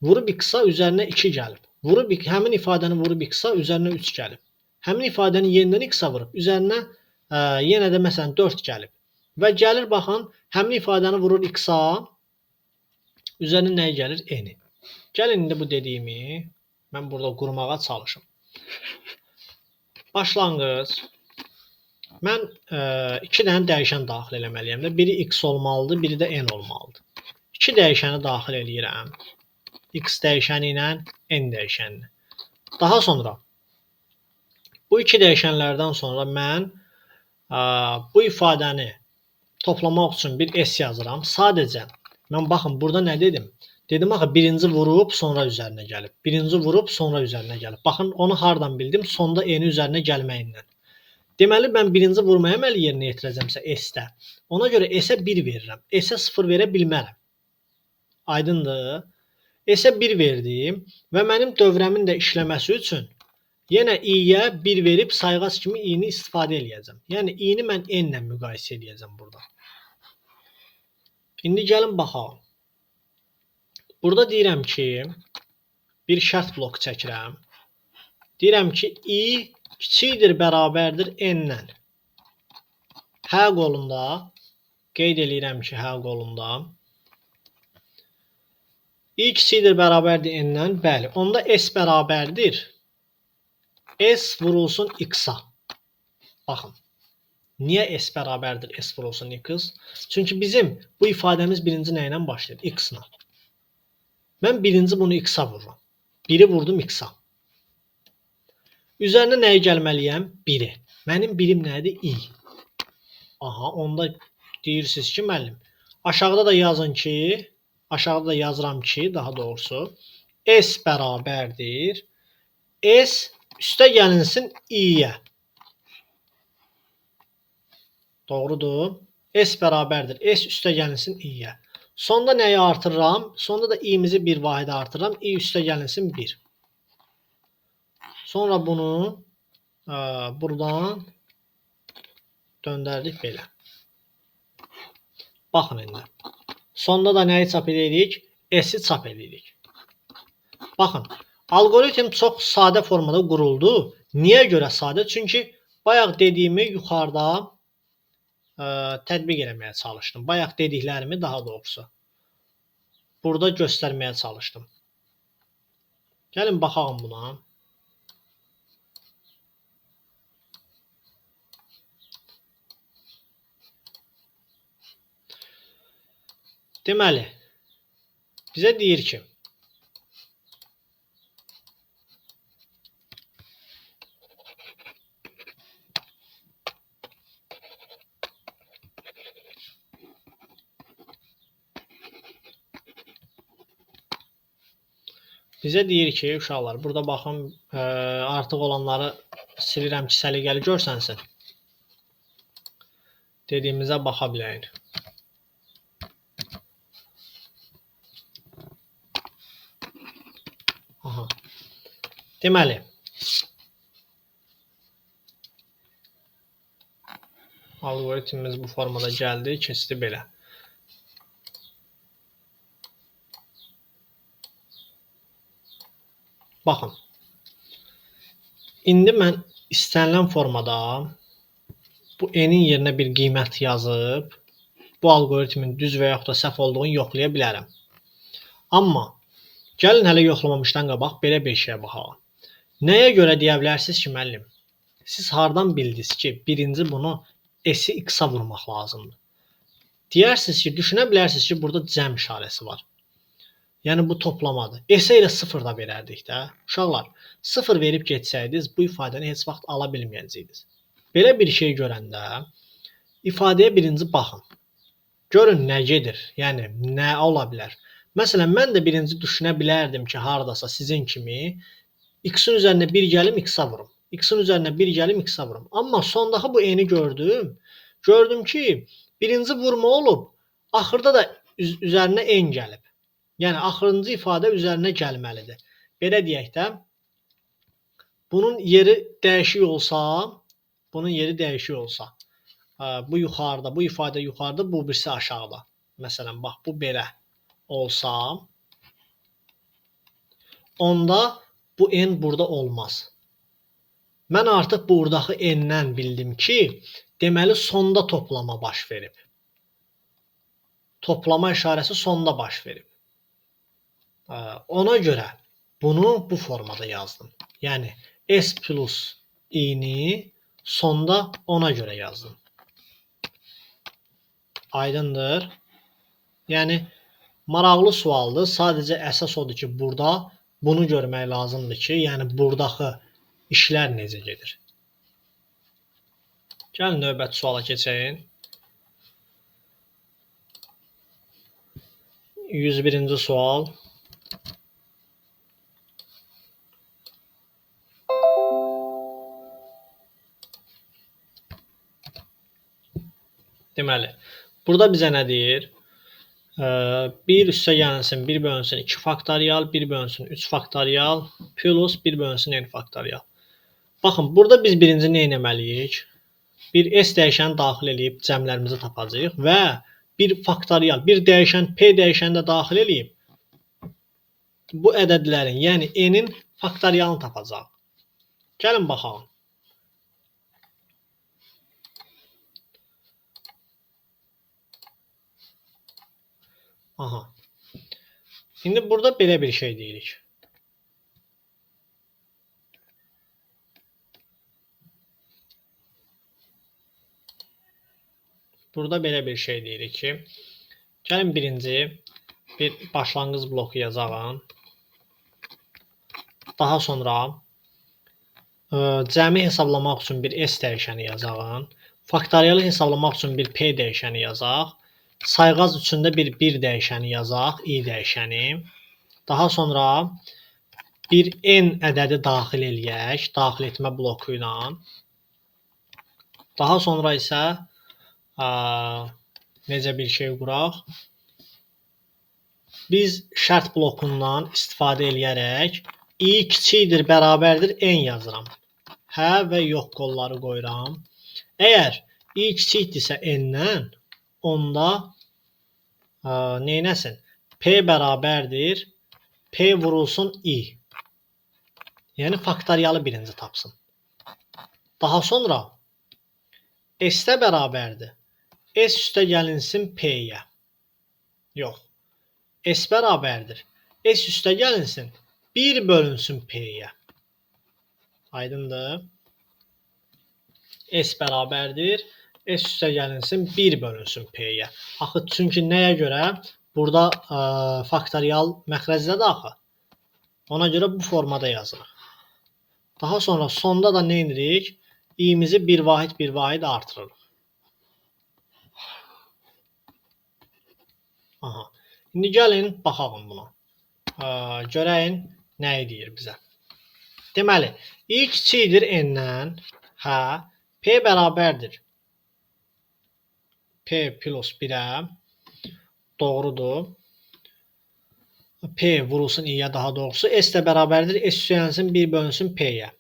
A: Vurub X-a üzərinə 2 gəlib. Vurub, həmin ifadəni vurub X-a üzərinə 3 gəlib. Həmin ifadəni yenidən X-a vurub, üzərinə yenə də məsələn 4 gəlib. Və gəlir, baxın, həmin ifadəni vurur X-a, üzərinə nəyə gəlir? N-i. Gəlin, indi bu dediyimi mən burada qurmağa çalışım. Başlanğıc. Mən 2 dənə dəyişən daxil eləməliyəm də. Biri X olmalıdır, biri də N olmalıdır. 2 dəyişəni daxil eləyirəm. X dəyişəni ilə N dəyişənini. Daha sonra bu 2 dəyişənlərdən sonra mən bu ifadəni toplamaq üçün bir S yazıram. Sadəcə mən baxın burada nə dedim? Dedim axı birinci vurub sonra üzərinə gəlib. Birinci vurub sonra üzərinə gəlib. Baxın onu hardan bildim? Sonda N-i üzərinə gəlməyindən. Deməli mən birinci vurma əməli yerinə yetirəcəmsə S-də. Ona görə S-ə 1 verirəm. S-ə 0 verə bilmərəm. Aydındır? S-ə 1 verdim və mənim dövrəmin də işləməsi üçün yenə i-yə 1 verib sayğac kimi i-ni istifadə eləyəcəm. Yəni i-ni mən n ilə müqayisə eləyəcəm burada. İndi gəlin baxaq. Burada deyirəm ki, bir şərt blok çəkirəm. Deyirəm ki, i kiçikdir, bərabərdir n-dən. Hə qolunda qeyd eləyirəm ki, hə qolunda i kiçikdir, bərabərdir n-dən. Bəli, onda s bərabərdir. S vurulsun x-a. Baxın. Niyə s bərabərdir s vurulsun x? Çünki bizim bu ifadəmiz birinci nə ilə başlayır? X-la. Mən birinci bunu x-a vururam. 1-i vurdum x-a. Üzərinə nəyə gəlməliyəm? 1-i. Mənim birim nədir? I. Aha, onda deyirsiniz ki, müəllim, aşağıda da yazın ki, aşağıda da yazıram ki, daha doğrusu, s bərabərdir. S üstə gəlinsin i-yə. Doğrudur. S bərabərdir. S üstə gəlinsin i-yə. Sonda nəyi artırıram? Sonda da i-mizi bir vahidə artırıram. I üstə gəlinsin 1. Sonra bunu buradan döndərdik belə. Baxın indi. Sonda da nəyi çap edirik? S-i çap edirik. Baxın. Algoritm çox sadə formada quruldu. Niyə görə sadə? Çünki bayaq dediyimi yuxarıda tətbiq eləməyə çalışdım. Bayaq dediklərimi daha doğrusu burada göstərməyə çalışdım. Gəlin baxalım buna. Deməli, bizə deyir ki, uşaqlar, burada baxın, artıq olanları silirəm ki, səliqəli görsənsin. Dediyimizə baxa biləyin. Aha. Deməli, algoritmimiz bu formada gəldi, keçdi belə. Baxın. İndi mən istənilən formada bu n-in yerinə bir qiymət yazıb bu algoritmin düz və yaxud da səhv olduğunu yoxlaya bilərəm. Amma gəlin hələ yoxlamamışdan qabaq belə bir şeyə baxaq. Nəyə görə deyə bilərsiniz ki, müəllim? Siz hardan bildiniz ki, birinci bunu s-i x-a vurmaq lazımdır? Deyərsiniz ki, düşünə bilərsiniz ki, burada cəm işarəsi var. Yəni bu toplamadır. S ilə 0 da verərdik də. Uşaqlar, 0 verib geçsəydiniz bu ifadəni heç vaxt ala bilməyəcəksiniz. Belə bir şey görəndə ifadəyə birinci baxın. Görün nə gedir, yəni nə ola bilər. Məsələn, mən də birinci düşünə bilərdim ki, haradasa sizin kimi x-in üzərinə 1 gəlim x-a vurum. X-in üzərinə 1 gəlim x-a vurum. Amma sondakı bu n-i gördüm. Gördüm ki, birinci vurma olub, axırda da üzərinə n gəlib. Yəni axırıncı ifadə üzərinə gəlməlidir. Belə deyək də, bunun yeri dəyişik olsa, bu yuxarıda, bu ifadə yuxarıda, bu birisi aşağıda. Məsələn, bax bu belə olsa, onda bu n burada olmaz. Mən artıq buradakı n-dən bildim ki, deməli sonda toplama baş verib. Toplama işarəsi sonda baş verib. Ona görə bunu bu formada yazdım. Yəni s plus i-ni sonda ona görə yazdım. Aydındır. Yəni maraqlı sualdır. Sadəcə əsas odur ki, burada bunu görmək lazımdır ki, yəni buradakı işlər necə gedir. Gəlin növbəti suala keçək. 101-ci sual. Deməli, burada bizə nə deyir? 1 üstəgəlsin 1 bölünsün 2 faktorial, 1 bölünsün 3 faktorial, plus 1 bölünsün n faktorial. Baxın, burada biz birinci nə etməliyik? Bir s dəyişəni daxil edib cəmlərimizi tapacağıq və bir faktorial, bir dəyişən p dəyişəni də daxil edib bu ədədlərin, yəni n-in faktorialını tapacaq. Gəlin baxalım. Aha. İndi burada belə bir şey deyirik. Burada belə bir şey deyirik ki, gəlin birinci bir başlanğıc bloku yazalım. Daha sonra cəmi hesablamaq üçün bir s dəyişəni yazalım. Faktorialı hesablamaq üçün bir p dəyişəni yazaq. Sayğaz üçün də bir dəyişəni yazaq, i dəyişəni. Daha sonra bir n ədədi daxil eləyək, daxil etmə bloku ilə. Daha sonra isə necə bir şey quraq? Biz şərt blokundan istifadə eləyərək i kiçikdir, bərabərdir n yazıram. Hə və yox qolları qoyuram. Əgər i kiçikdirsə n-dən, onda neynəsin? P bərabərdir, P vurulsun i. Yəni faktorialı birinci tapsın. Daha sonra s-də bərabərdir. S üstə gəlinsin p-yə. Yox. S bərabərdir. S üstə gəlinsin 1 bölünsün p-yə. Aydındır. S bərabərdir. S üstə gəlinsin 1 bölünsün p-yə. Axı çünki nəyə görə? Burada faktorial məxrəcdədir axı. Ona görə bu formada yazırıq. Daha sonra sonda da nə edirik? İ'mizi bir vahid artırırıq. Aha. İndi gəlin baxalım buna. Görəyin nə edir bizə. Deməli, i kiçikdir n-dən. Hə, p bərabərdir. P plus 1-ə. Doğrudur. P vurulsun i'yə daha doğrusu. S də bərabərdir. S üstələnsin 1 bölünsün P-yə.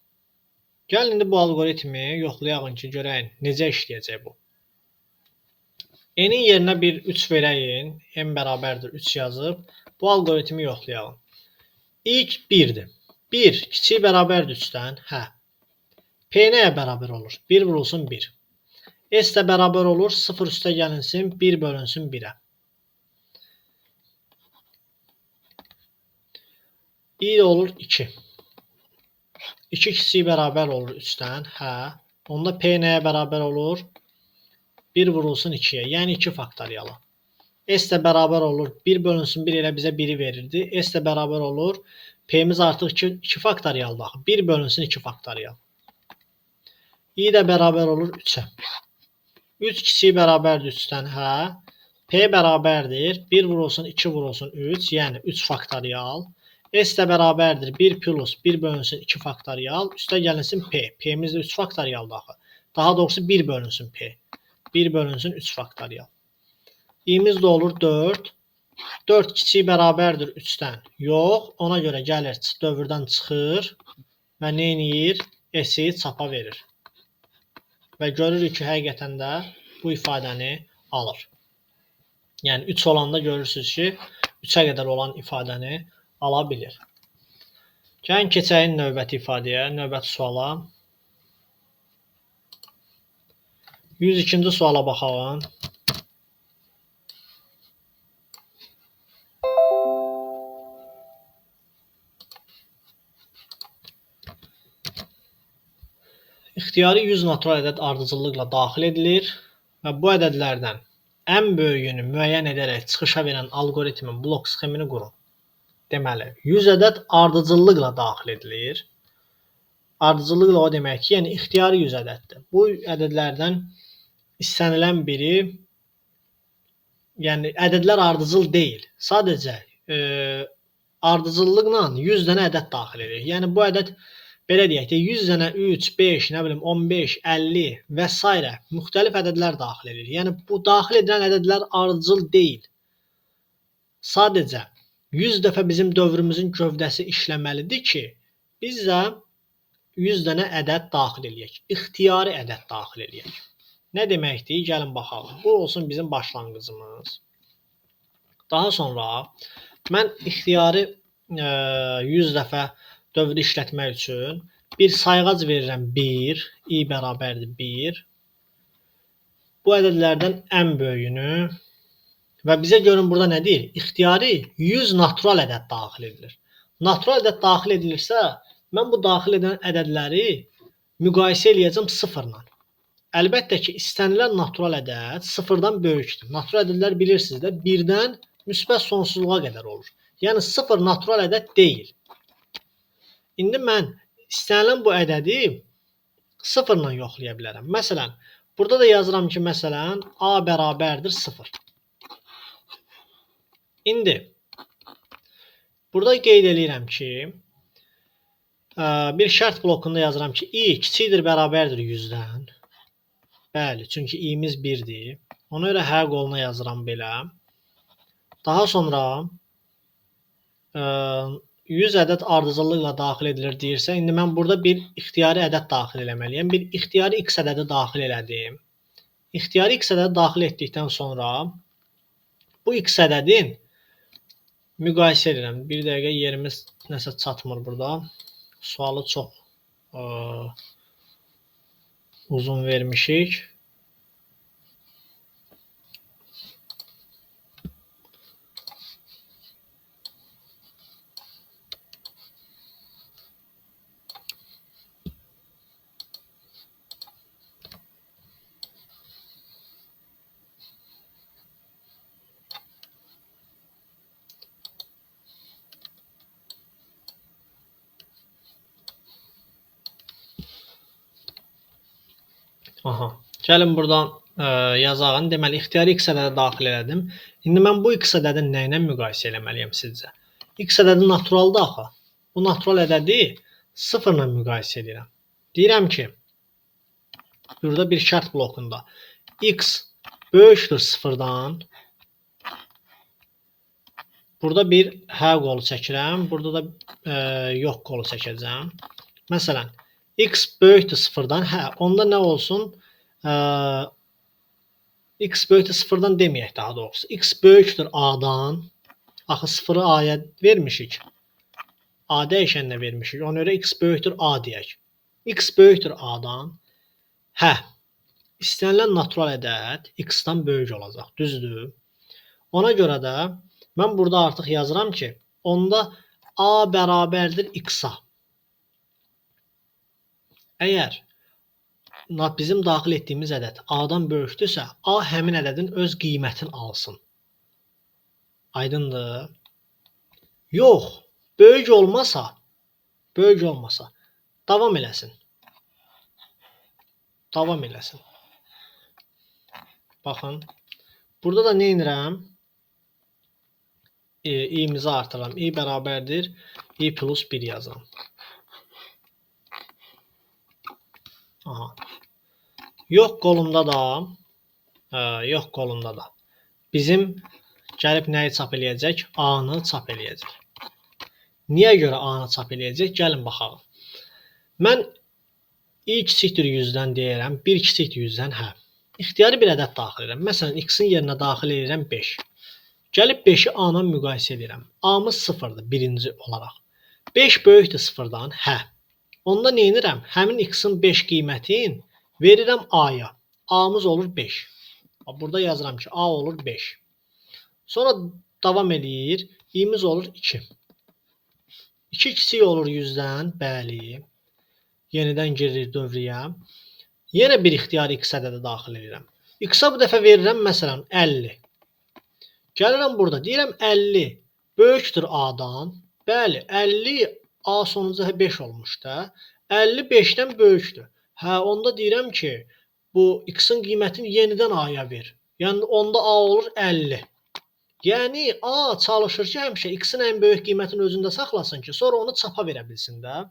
A: Gəlin indi bu algoritmi yoxlayaq ki, görəyin necə işləyəcək bu. N'in yerinə bir 3 verəyin. N bərabərdir 3 yazıb. Bu algoritmi yoxlayalım. İlk 1'dir. 1 kiçik bərabərdir 3-dən. Hə. P nəyə bərabər olur? 1 vurulsun 1. S də bərabər olur. 0 üstə gəlinsin 1 bölünsün 1-ə. I də olur 2. 2 kiçik bərabər olur 3-dən. Hə. Onda P nəyə bərabər olur? 1 vurulsun 2-yə. Yəni 2 faktoriyalı. S də bərabər olur. 1 bölünsün 1 elə bizə 1'i verirdi. S də bərabər olur. P'miz artıq 2 faktoriyaldır. 1 bölünsün 2 faktoriyal. I də bərabər olur 3-ə. 3 kiçik bərabərdir 3-dən. Hə. P bərabərdir. 1 vurulsun 2 vurulsun 3. Yəni 3 faktoriyal. S də bərabərdir. 1 plus 1 bölünsün 2 faktoriyal. Üstə gəlinsin P. P'miz də 3 faktoriyaldır. Daha doğrusu 1 bölünsün P. 1 bölünsün 3 faktoriyal. İ'miz də olur 4. 4 kiçik bərabərdir 3-dən. Yox. Ona görə gəlir dövrdən çıxır. Və nə edir? S-i çapa verir. Və görürük ki, həqiqətən də bu ifadəni alır. Yəni 3 olanda görürsünüz ki, 3-ə qədər olan ifadəni ala bilir. Gəlin keçəyin növbəti ifadəyə, növbəti suala. 102-ci suala baxalım. İxtiyari 100 natural ədəd ardıcıllıqla daxil edilir və bu ədədlərdən ən böyüyünü müəyyən edərək çıxışa verən algoritmin blok sxemini qurun. Deməli, 100 ədəd ardıcıllıqla daxil edilir. Ardıcıllıqla o demək ki, yəni ixtiyari 100 ədəddir. Bu ədədlərdən istənilən biri, yəni ədədlər ardıcıl deyil. Sadəcə ardıcıllıqla 100 dənə ədəd daxil edilir. Yəni bu ədəd belə deyək də 100 dənə 3, 5, nə bilim 15, 50 və s. müxtəlif ədədlər daxil edilir. Yəni bu daxil edilən ədədlər ardıcıl deyil. Sadəcə 100 dəfə bizim dövrümüzün gövdəsi işləməlidir ki, biz də 100 dənə ədəd daxil edək. İxtiyari ədəd daxil edək. Nə deməkdir? Gəlin baxalım. Bu olsun bizim başlanğıcımız. Daha sonra mən ixtiyari 100 dəfə dövrü işlətmək üçün bir sayğac verirəm 1, i bərabərdir 1. Bu ədədlərdən ən böyüyünü və bizə görün burada nə deyir? İxtiyari 100 natural ədəd daxil edilir. Natural ədəd daxil edilirsə, mən bu daxil edən ədədləri müqayisə eləyəcəm 0-la. Əlbəttə ki, istənilən natural ədəd 0-dan böyükdür. Natural ədədlər bilirsiniz də 1-dən müsbət sonsuzluğa qədər olur. Yəni 0 natural ədəd deyil. İndi mən istənilən bu ədədi 0-la yoxlaya bilərəm. Məsələn, burada da yazıram ki, məsələn, a bərabərdir 0. İndi burada qeyd edirəm ki, bir şərt blokunda yazıram ki, i kiçikdir bərabərdir 100-dən. Bəli, çünki i'miz 1-dir. Ona görə hər qoluna yazıram belə. Daha sonra 100 ədəd ardıcıllıqla daxil edilir deyirsə, indi mən burada bir ixtiyari ədəd daxil eləməliyəm. Bir ixtiyari x ədədi daxil elədim. İxtiyari x ədədi daxil etdikdən sonra bu x ədədin müqayisə edirəm. Bir dəqiqə yerimiz nəsə çatmır burada. Sualı çox uzun vermişik. Aha. Gəlin buradan yazağın. Deməli, ixtiyari x ədədi daxil elədim. İndi mən bu x ədədini nə ilə müqayisə eləməliyəm sizcə? X ədədi naturaldır axı. Bu natural ədədi 0 ilə müqayisə edirəm. Deyirəm ki, burada bir şərt blokunda x böyükdür 0-dan. Burada bir hə qolu çəkirəm. Burada da yox qolu çəkəcəm. Məsələn, x böyükdür 0-dan. Hə, onda nə olsun? X böyükdür 0-dan deməyək daha doğrusu. X böyükdür A-dan. Axı 0-ı A-ya vermişik. A dəyişəninə vermişik. Ona görə x böyükdür A deyək. X böyükdür A-dan. Hə, istənilən natural ədəd x-dan böyük olacaq. Düzdür? Ona görə də mən burada artıq yazıram ki, onda A bərabərdir x-a. Əgər bizim daxil etdiyimiz ədəd A-dan böyükdürsə, A həmin ədədin öz qiymətini alsın. Aydındır? Yox, böyük olmasa davam eləsin. Davam eləsin. Baxın, burada da nə edirəm? İ'mizi artıram. İ bərabərdir İ plus 1 yazıram. Aha. Yox qolunda da bizim gəlib nəyi çap eləyəcək? A-nı çap eləyəcək. Niyə görə A-nı çap eləyəcək? Gəlin baxalım. Mən i kiçikdir 100-dən deyirəm. 1 kiçikdir 100-dən, hə. İxtiyari bir ədəd daxil edirəm. Məsələn, x-in yerinə daxil edirəm 5. Gəlib 5-i A-la müqayisə edirəm. A-mız 0-dır birinci olaraq. 5 böyükdür 0-dan, hə. Onda nə edirəm? Həmin x-in 5 qiymətin verirəm A-ya. A-mız olur 5. Burada yazıram ki, A olur 5. Sonra davam eləyir. İ'miz olur 2. 2 kiçik olur 100-dən, bəli. Yenidən girir dövrəyə. Yenə bir ixtiyari x ədədi daxil edirəm. X-a bu dəfə verirəm, məsələn, 50. Gəlirəm burada, deyirəm 50 böyükdür A-dan. Bəli, 50 A sonuncu 5 olmuş da. 50 5-dən böyükdür. Hə, onda deyirəm ki, bu x-in qiymətini yenidən A-ya ver. Yəni, onda A olur 50. Yəni, A çalışır ki, həmişə x-in ən böyük qiymətini özündə saxlasın ki, sonra onu çapa verə bilsin də.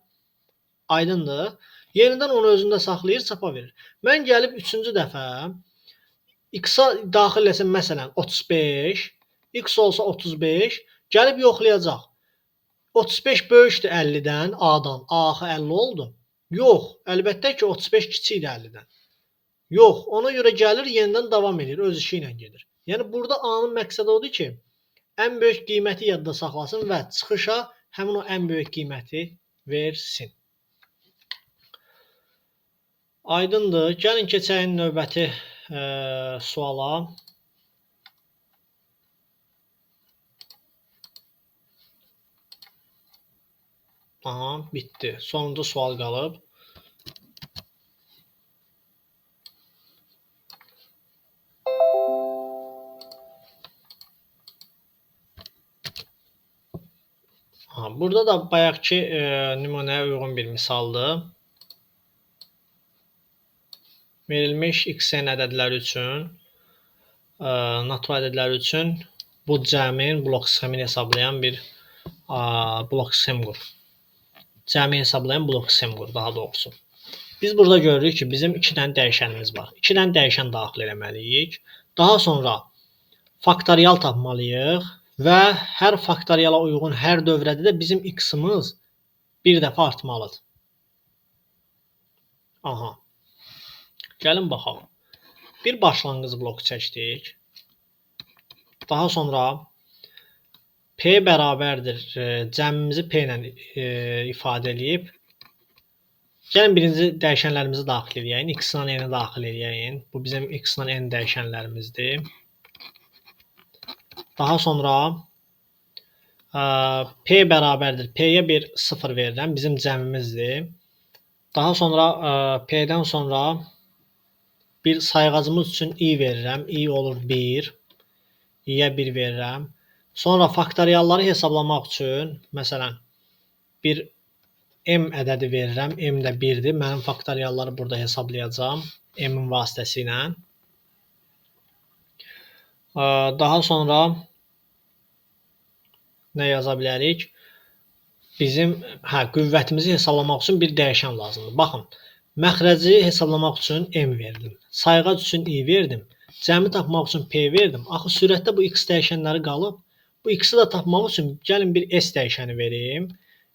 A: Aydındır? Yenidən onu özündə saxlayır, çapa verir. Mən gəlib 3-cü dəfə x-a daxil eləsəm, məsələn, 35, x olsa 35, gəlib yoxlayacaq. 35 böyükdür 50-dən, A-dan. A axı 50 oldu. Yox, əlbəttə ki, 35 kiçikdir 50-dən. Yox, ona görə gəlir, yenidən davam edir, öz işi ilə gedir. Yəni, burada A-nın məqsədi odur ki, ən böyük qiyməti yadda saxlasın və çıxışa həmin o ən böyük qiyməti versin. Aydındır. Gəlin keçək növbəti suala. Aha, bitdi. Sonuncu sual qalıb. Burada da bayaqki nümunəyə uyğun bir misaldır. Verilmiş x-n ədədləri üçün, natural ədədləri üçün bu cəmin blok sxemini hesablayan bir blok sxem qur. Cəmi hesablayan blok sxem qur, daha doğrusu. Biz burada görürük ki, bizim 2 dənə dəyişənimiz var. 2 dənə dəyişən daxil eləməliyik. Daha sonra faktorial tapmalıyıq və hər faktoriala uyğun hər dövrədə də bizim x-imiz bir dəfə artmalıdır. Aha. Gəlin baxalım. Bir başlanğıc bloku çəkdik. Daha sonra P bərabərdir. Cəmimizi P ilə ifadə edib. Gəlin birinci dəyişənlərimizi daxil edəyək. X ilə n-i daxil edəyək. Bu bizim x ilə n dəyişənlərimizdir. Daha sonra P bərabərdir. P-yə bir 0 verirəm. Bizim cəmimizdir. Daha sonra P-dən sonra bir sayğacımız üçün i verirəm. I olur 1. i-yə 1 verirəm. Sonra faktorialları hesablamaq üçün, məsələn, bir m ədədi verirəm. M də 1-dir. Mənim faktorialları burada hesablayacağam. M-in vasitəsilə. Daha sonra nə yaza bilərik? Bizim qüvvətimizi hesablamaq üçün bir dəyişən lazımdır. Baxın, məxrəci hesablamaq üçün M verdim. Sayğac üçün I verdim. Cəmi tapmaq üçün P verdim. Axı sürətdə bu X dəyişənləri qalıb. Bu X-i də tapmaq üçün gəlin bir S dəyişəni verim.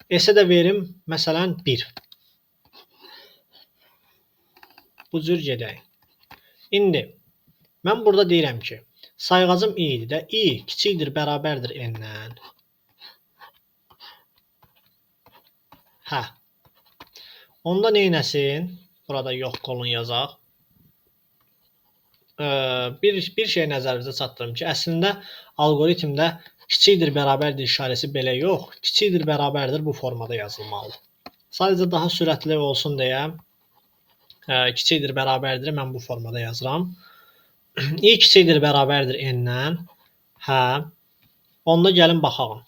A: S-ə də verim, məsələn, 1. Bu cür gedək. İndi, mən burada deyirəm ki, sayğacım I idi də, I kiçikdir, bərabərdir N-dən. Onda neynəsin? Burada yox qolun yazaq. Bir şey nəzərinizə çatdırım ki, əslində alqoritmdə kiçikdir, bərabərdir işarəsi belə yox, kiçikdir, bərabərdir bu formada yazılmalıdır. Sadəcə daha sürətli olsun deyə kiçikdir, bərabərdir mən bu formada yazıram. I kiçikdir, bərabərdir N-dən. Onda gəlin baxalım.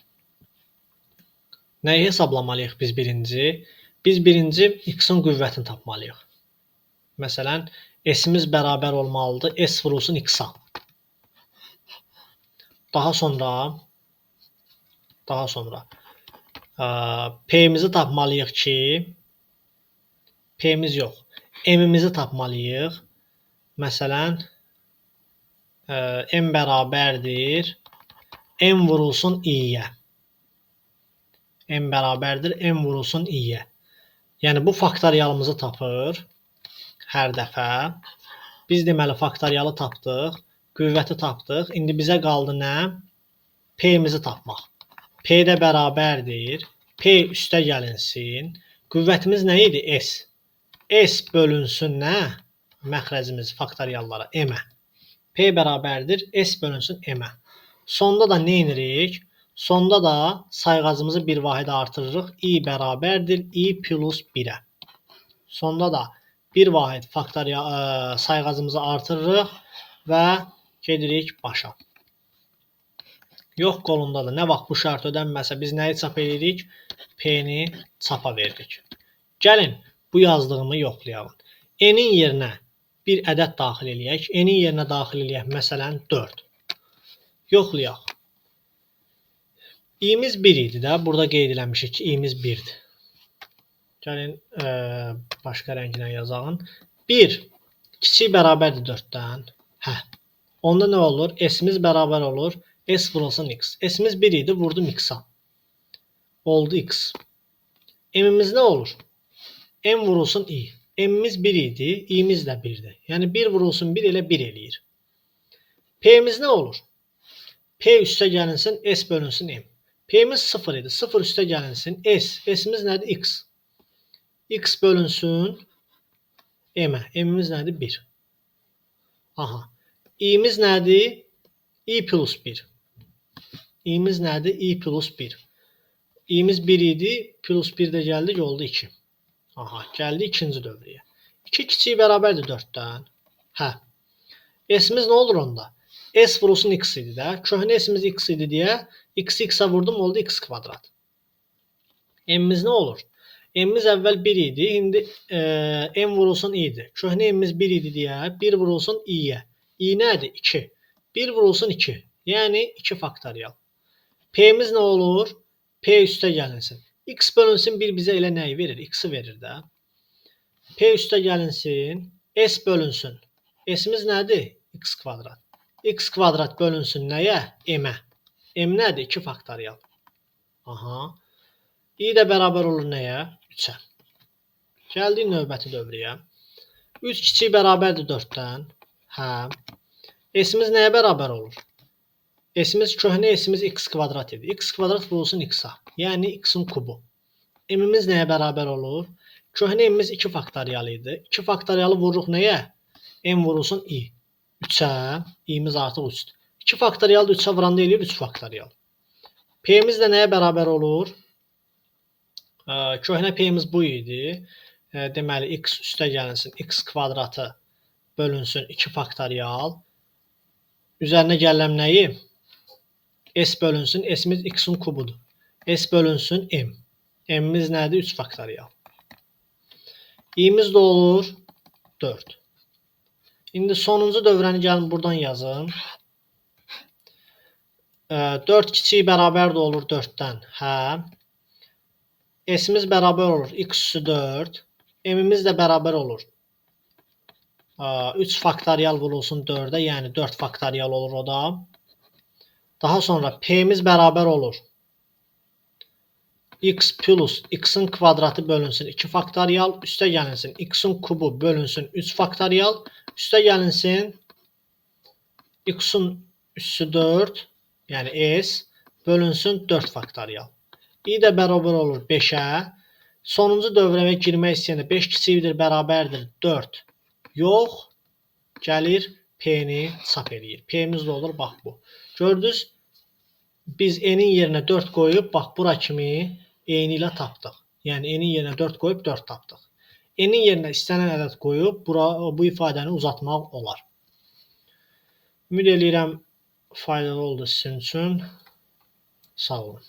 A: Nəyi hesablamalıyıq biz birinci? Biz birinci X-in qüvvətini tapmalıyıq. Məsələn, S-imiz bərabər olmalıdır. S vurulsun X-a. Daha sonra P-mizi tapmalıyıq ki, P-miz yox, M-imizi tapmalıyıq. Məsələn, M bərabərdir M vurulsun I-yə. M bərabərdir M vurulsun I-yə. Yəni, bu faktorialımızı tapır hər dəfə. Biz deməli faktorialı tapdıq, qüvvəti tapdıq. İndi bizə qaldı nə? P-mizi tapmaq. P də bərabərdir. P üstə gəlinsin. Qüvvətimiz nə idi? S. S bölünsün nə? Məxrəcimiz faktoriallara M-ə. P bərabərdir S bölünsün M-ə. Sonda da nə edirik? Sonda da sayğacımızı bir vahidə artırırıq. I bərabərdir I plus 1-ə. Sonda da bir vahid sayğacımızı artırırıq və gedirik başa. Yox qolundadır. Nə vaxt bu şərt ödənməsə biz nəyi çap edirik? P-ni çapa veririk. Gəlin bu yazdığımı yoxlayalım. N-in yerinə bir ədəd daxil eləyək. N-in yerinə daxil eləyək. Məsələn 4. Yoxlayaq. I-miz 1 idi də. Burada qeyd eləmişik ki, I-miz 1-dir. Gəlin başqa rənglə yazağın. 1 kiçik bərabərdir 4-dən. Onda nə olur? S-imiz bərabər olur. S vurulsun X. S-imiz 1 idi, vurdum X-a. Oldu X. M-imiz nə olur? M vurulsun I. M-imiz 1 idi, I-miz də 1-dir. Yəni 1 vurulsun 1 elə 1 eləyir. P-imiz nə olur? P üstə gəlinsin, S bölünsün M. P-imiz 0 idi. 0 üstə gəlinsin, S. S-imiz nədir? X. X bölünsün M-ə. M-imiz nədir? 1. I-miz nədir? I plus 1. I-miz nədir? I plus 1. I-miz 1 idi. Plus 1 də gəldik. Oldu 2. Gəldi ikinci dövrəyə. 2 kiçik bərabərdir 4-dən. S-imiz nə olur onda? S vurulsun X idi də. Köhnə S-imiz X idi deyə X-i X-a vurdum. Oldu X kvadrat. M-imiz nə olur? M-imiz əvvəl 1 idi. İndi M vurulsun I-dir. Köhnə M-imiz 1 idi deyə 1 vurulsun I-yə. I nədir? 2. 1 vurulsun 2. Yəni 2 faktorial. P-imiz nə olur? P üstə gəlinsin. X bölünsün 1 bizə elə nəyi verir? X-i verir də. P üstə gəlinsin. S bölünsün. S-imiz nədir? X kvadrat. X kvadrat bölünsün nəyə? M-ə. M nədir? 2 faktorial. I də bərabər olur nəyə? 3-ə. Gəldik növbəti dövrəyə. 3 kiçik bərabərdir 4-dən. S-imiz nəyə bərabər olur? S-imiz köhnə S-imiz X kvadrat idi. X kvadrat vurulsun X-a. Yəni X-in kubu. M-imiz nəyə bərabər olur? Köhnə M-imiz 2 faktorial idi. 2 faktorialı vururuq nəyə? M vurulsun I. 3-ə. I-miz artıq 3-dür. 2 faktorial da 3-ə vuranda eləyir 3 faktorial. P-imiz də nəyə bərabər olur? Köhnə P-imiz bu idi. Deməli, X üstə gəlinsin. X kvadratı bölünsün 2 faktorial. Üzərinə gələm nəyi? S bölünsün. S-imiz X-in kubudur. S bölünsün M. M-imiz nədir? 3 faktorial. I-miz də olur 4. İndi sonuncu dövrəni gəlin buradan yazın. 4 kiçik bərabər də olur 4-dən. Hə. S-imiz bərabər olur x üssü 4. M-imiz də bərabər olur. 3 faktorial vurulsun 4-ə, yəni 4 faktorial olur o da. Daha sonra P-miz bərabər olur. X plus x-in kvadratı bölünsün 2 faktorial, üstə gəlinsin x-in kubu bölünsün 3 faktorial, üstə gəlinsin x-in üssü 4, yəni s, bölünsün 4 faktorial. i də bərabər olur 5-ə. Sonuncu dövrəyə girmək istəyəndə 5 kiçikdir, bərabərdir 4. Yox, gəlir P-ni çap edir. P-miz də olur, bax bu. Gördünüz, biz n-in yerinə 4 qoyub, bax bura kimi eyni ilə tapdıq. Yəni n-in yerinə 4 qoyub 4 tapdıq. N-in yerinə istənilən ədəd qoyub bu ifadəni uzatmaq olar. Ümid edirəm faydalı oldu sizin üçün. Sağ olun.